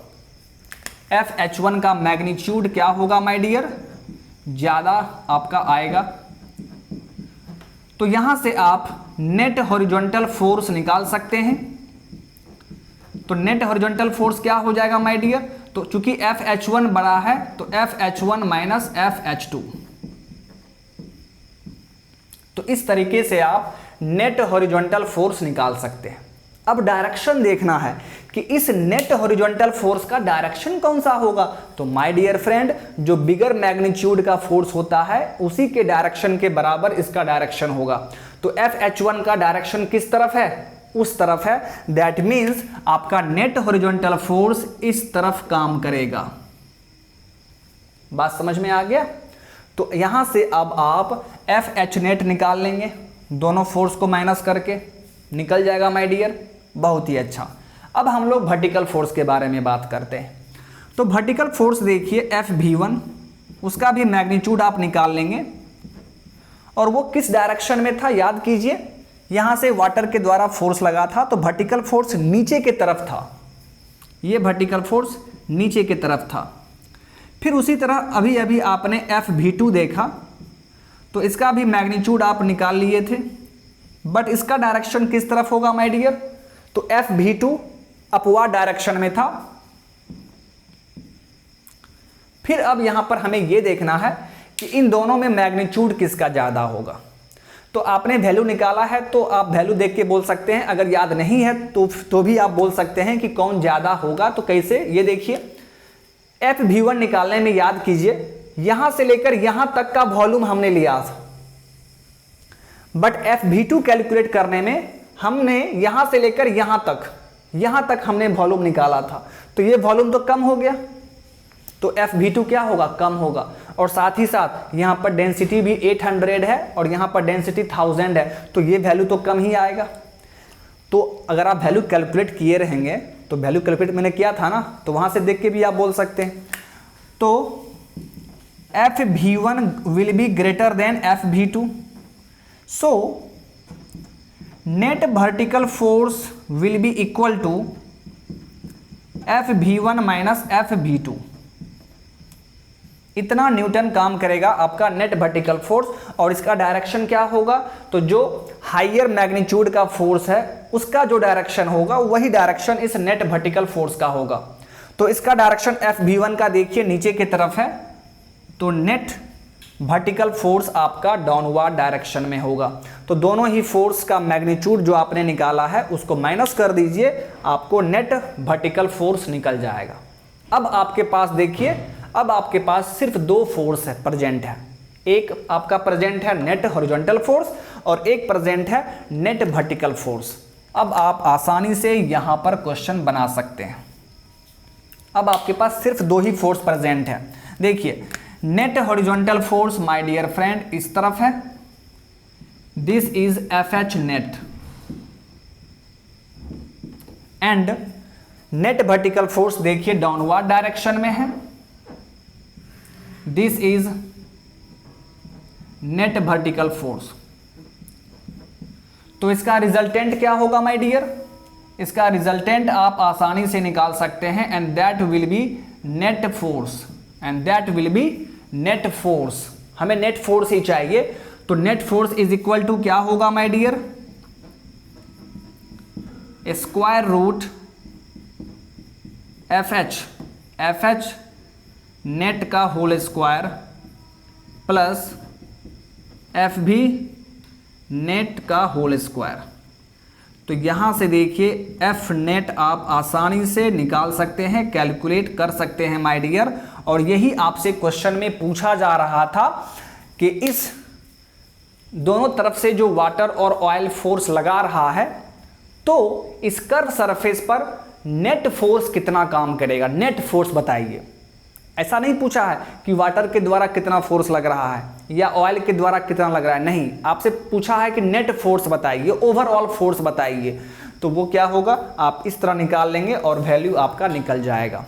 FH1 का मैग्नीट्यूड क्या होगा माय डियर, ज़्यादा आपका आएगा। तो यहां से आप नेट हॉरिजॉन्टल फोर्स निकाल सकते हैं। तो नेट हॉरिजॉन्टल फोर्स क्या हो जाएगा माय डियर, तो चूंकि FH1 बड़ा है तो FH1 माइनस FH2। तो इस तरीके से आप नेट हॉरिजॉन्टल फोर्स निकाल सकते हैं। अब डायरेक्शन देखना है कि इस नेट हॉरिजॉन्टल फोर्स का डायरेक्शन कौन सा होगा। तो माय डियर फ्रेंड, जो बिगर मैग्नीट्यूड का फोर्स होता है उसी के डायरेक्शन के बराबर इसका डायरेक्शन होगा। तो FH1 का डायरेक्शन किस तरफ है, उस तरफ है। दैट मीन्स आपका नेट हॉरिजॉन्टल फोर्स इस तरफ काम करेगा। बात समझ में आ गया। तो यहां से अब आप FH नेट निकाल लेंगे, दोनों फोर्स को माइनस करके निकल जाएगा माय डियर। बहुत ही अच्छा। अब हम लोग वर्टिकल फोर्स के बारे में बात करते हैं। तो वर्टिकल फोर्स देखिए FV1, उसका भी मैग्नीट्यूड आप निकाल लेंगे, और वो किस डायरेक्शन में था याद कीजिए। यहां से वाटर के द्वारा फोर्स लगा था, तो वर्टिकल फोर्स नीचे के तरफ था, ये वर्टिकल फोर्स नीचे के तरफ था। फिर उसी तरह अभी अभी आपने FV2 देखा, तो इसका भी मैग्नीट्यूड आप निकाल लिए थे, बट इसका डायरेक्शन किस तरफ होगा माय डियर, तो FV2 अपवर्ड डायरेक्शन में था। फिर अब यहां पर हमें यह देखना है कि इन दोनों में मैग्नीट्यूड किसका ज्यादा होगा। तो आपने वैल्यू निकाला है, तो आप वैल्यू देख के बोल सकते हैं। अगर याद नहीं है तो भी आप बोल सकते हैं कि कौन ज्यादा होगा। तो कैसे, ये देखिए FV1 निकालने में याद कीजिए यहां से लेकर यहां तक का वॉल्यूम हमने लिया था, बट FV2 कैलकुलेट करने में हमने यहां से लेकर यहां तक हमने वॉल्यूम निकाला था। तो ये वॉल्यूम तो कम हो गया, तो FV2 क्या होगा, कम होगा। और साथ ही साथ यहां पर डेंसिटी भी 800 है और यहां पर डेंसिटी 1000 है, तो ये वैल्यू तो कम ही आएगा। तो अगर आप वैल्यू कैलकुलेट किए रहेंगे, तो वैल्यू कैलकुलेट मैंने किया था ना, तो वहां से देख के भी आप बोल सकते हैं। तो FV1 will be greater than FV2, so net vertical force will be equal to FV1 minus FV2। इतना न्यूटन काम करेगा आपका नेट वर्टिकल फोर्स, और इसका डायरेक्शन क्या होगा, तो जो हायर मैग्नीट्यूड का फोर्स है उसका जो डायरेक्शन होगा वही डायरेक्शन इस नेट वर्टिकल फोर्स का होगा। तो इसका डायरेक्शन FV1 का देखिए नीचे की तरफ है, तो नेट वर्टिकल फोर्स आपका डाउनवर्ड डायरेक्शन में होगा। तो दोनों ही फोर्स का मैग्नीट्यूड जो आपने निकाला है उसको माइनस कर दीजिए, आपको नेट वर्टिकल फोर्स निकल जाएगा। अब आपके पास देखिए, अब आपके पास सिर्फ 2 फोर्स है प्रेजेंट है। एक आपका प्रेजेंट है नेट हॉरिजॉन्टल फोर्स और एक प्रेजेंट है नेट वर्टिकल फोर्स। अब आप आसानी से यहां पर क्वेश्चन बना सकते हैं। अब आपके पास सिर्फ 2 ही फोर्स प्रेजेंट है। देखिए net horizontal force my dear friend इस तरफ है, this is FH net, and net vertical force देखिए डाउनवर्ड डायरेक्शन में है, this is net vertical force. तो इसका रिजल्टेंट क्या होगा माय डियर? इसका रिजल्टेंट आप आसानी से निकाल सकते हैं, and that will be net force, and that will be net force. हमें नेट फोर्स ही चाहिए, तो net force is equal to क्या होगा my dear? Square root F H net का whole square plus F V net का whole square. तो यहां से देखिए एफ नेट आप आसानी से निकाल सकते हैं, कैलकुलेट कर सकते हैं माय डियर। और यही आपसे क्वेश्चन में पूछा जा रहा था कि इस दोनों तरफ से जो वाटर और ऑयल फोर्स लगा रहा है, तो इस कर्व सरफेस पर नेट फोर्स कितना काम करेगा, नेट फोर्स बताइए। ऐसा नहीं पूछा है कि वाटर के द्वारा कितना फोर्स लग रहा है या ऑयल के द्वारा कितना लग रहा है, नहीं, आपसे पूछा है कि नेट फोर्स बताइए, ओवरऑल फोर्स बताइए। तो वो क्या होगा, आप इस तरह निकाल लेंगे और वैल्यू आपका निकल जाएगा।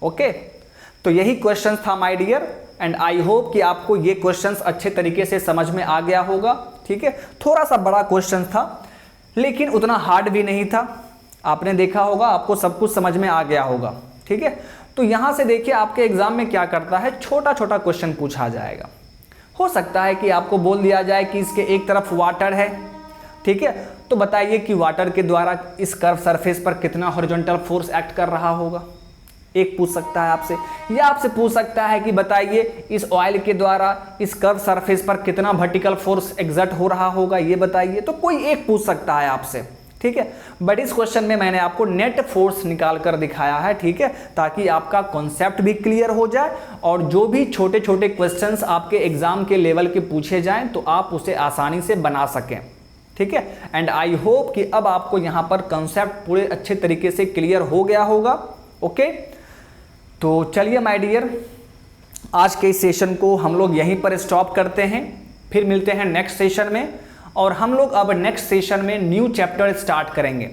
ओके, तो यही क्वेश्चन था my dear, and I hope कि आपको ये क्वेश्चंस अच्छे तरीके से समझ में आ गया होगा। ठीक है, थोड़ा सा बड़ा क्वेश्चन था लेकिन उतना हार्ड भी नहीं था। आपने देखा होगा, आपको सब कुछ समझ में आ गया होगा। ठीक है, तो यहां से देखिए आपके एग्जाम में क्या करता है, छोटा छोटा क्वेश्चन पूछा जाएगा। हो सकता है कि आपको बोल दिया जाए कि इसके एक तरफ वाटर है, ठीक है, तो बताइए कि वाटर के द्वारा इस कर्व सरफेस पर कितना हॉरिजॉन्टल फोर्स एक्ट कर रहा होगा, एक पूछ सकता है आपसे। या आपसे पूछ सकता है कि बताइए इस ऑयल के द्वारा इस कर्व सरफेस पर कितना वर्टिकल फोर्स एग्जर्ट हो रहा होगा, ये बताइए। तो कोई एक पूछ सकता है आपसे, ठीक है। बट इस क्वेश्चन में मैंने आपको नेट फोर्स निकाल कर दिखाया है, ठीक है, ताकि आपका कॉन्सेप्ट भी क्लियर हो जाए और जो भी छोटे छोटे क्वेश्चंस आपके एग्जाम के लेवल के पूछे जाएं तो आप उसे आसानी से बना सकें। ठीक है, एंड आई होप कि अब आपको यहां पर कॉन्सेप्ट पूरे अच्छे तरीके से क्लियर हो गया होगा। ओके, तो चलिए माय डियर, आज के इस सेशन को हम लोग यहीं पर स्टॉप करते हैं, फिर मिलते हैं नेक्स्ट सेशन में। और हम लोग अब नेक्स्ट सेशन में न्यू चैप्टर स्टार्ट करेंगे।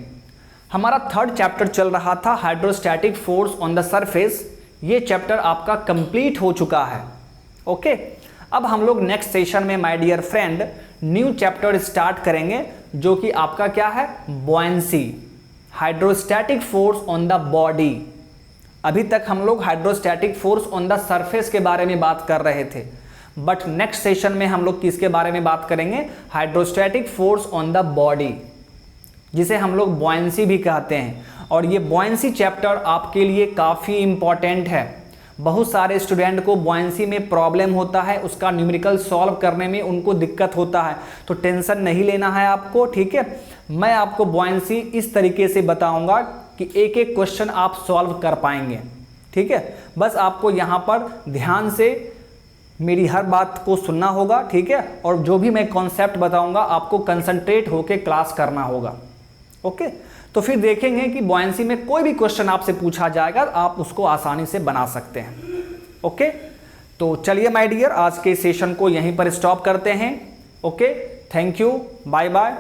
हमारा थर्ड चैप्टर चल रहा था hydrostatic force on the surface, ये चैप्टर आपका कंप्लीट हो चुका है। ओके, अब हम लोग नेक्स्ट सेशन में my dear friend new chapter start करेंगे, जो कि आपका क्या है, buoyancy, hydrostatic force on the body. अभी तक हम लोग hydrostatic force on the surface के बारे में बात कर रहे थे, बट नेक्स्ट सेशन में हम लोग किसके बारे में बात करेंगे, hydrostatic force on the body, जिसे हम लोग बॉयंसी भी कहते हैं। और ये बॉयंसी चैप्टर आपके लिए काफ़ी इंपॉर्टेंट है। बहुत सारे स्टूडेंट को बॉयंसी में प्रॉब्लम होता है, उसका न्यूमेरिकल सॉल्व करने में उनको दिक्कत होता है, तो टेंशन नहीं लेना है आपको। ठीक है, मैं आपको बॉयंसी इस तरीके से बताऊंगा कि एक एक क्वेश्चन आप सॉल्व कर पाएंगे। ठीक है, बस आपको यहाँ पर ध्यान से मेरी हर बात को सुनना होगा। ठीक है, और जो भी मैं कॉन्सेप्ट बताऊंगा आपको कंसंट्रेट होकर क्लास करना होगा। ओके, तो फिर देखेंगे कि बॉयंसी में कोई भी क्वेश्चन आपसे पूछा जाएगा, आप उसको आसानी से बना सकते हैं। ओके, तो चलिए माय डियर, आज के सेशन को यहीं पर स्टॉप करते हैं। Okay, thank you, bye bye.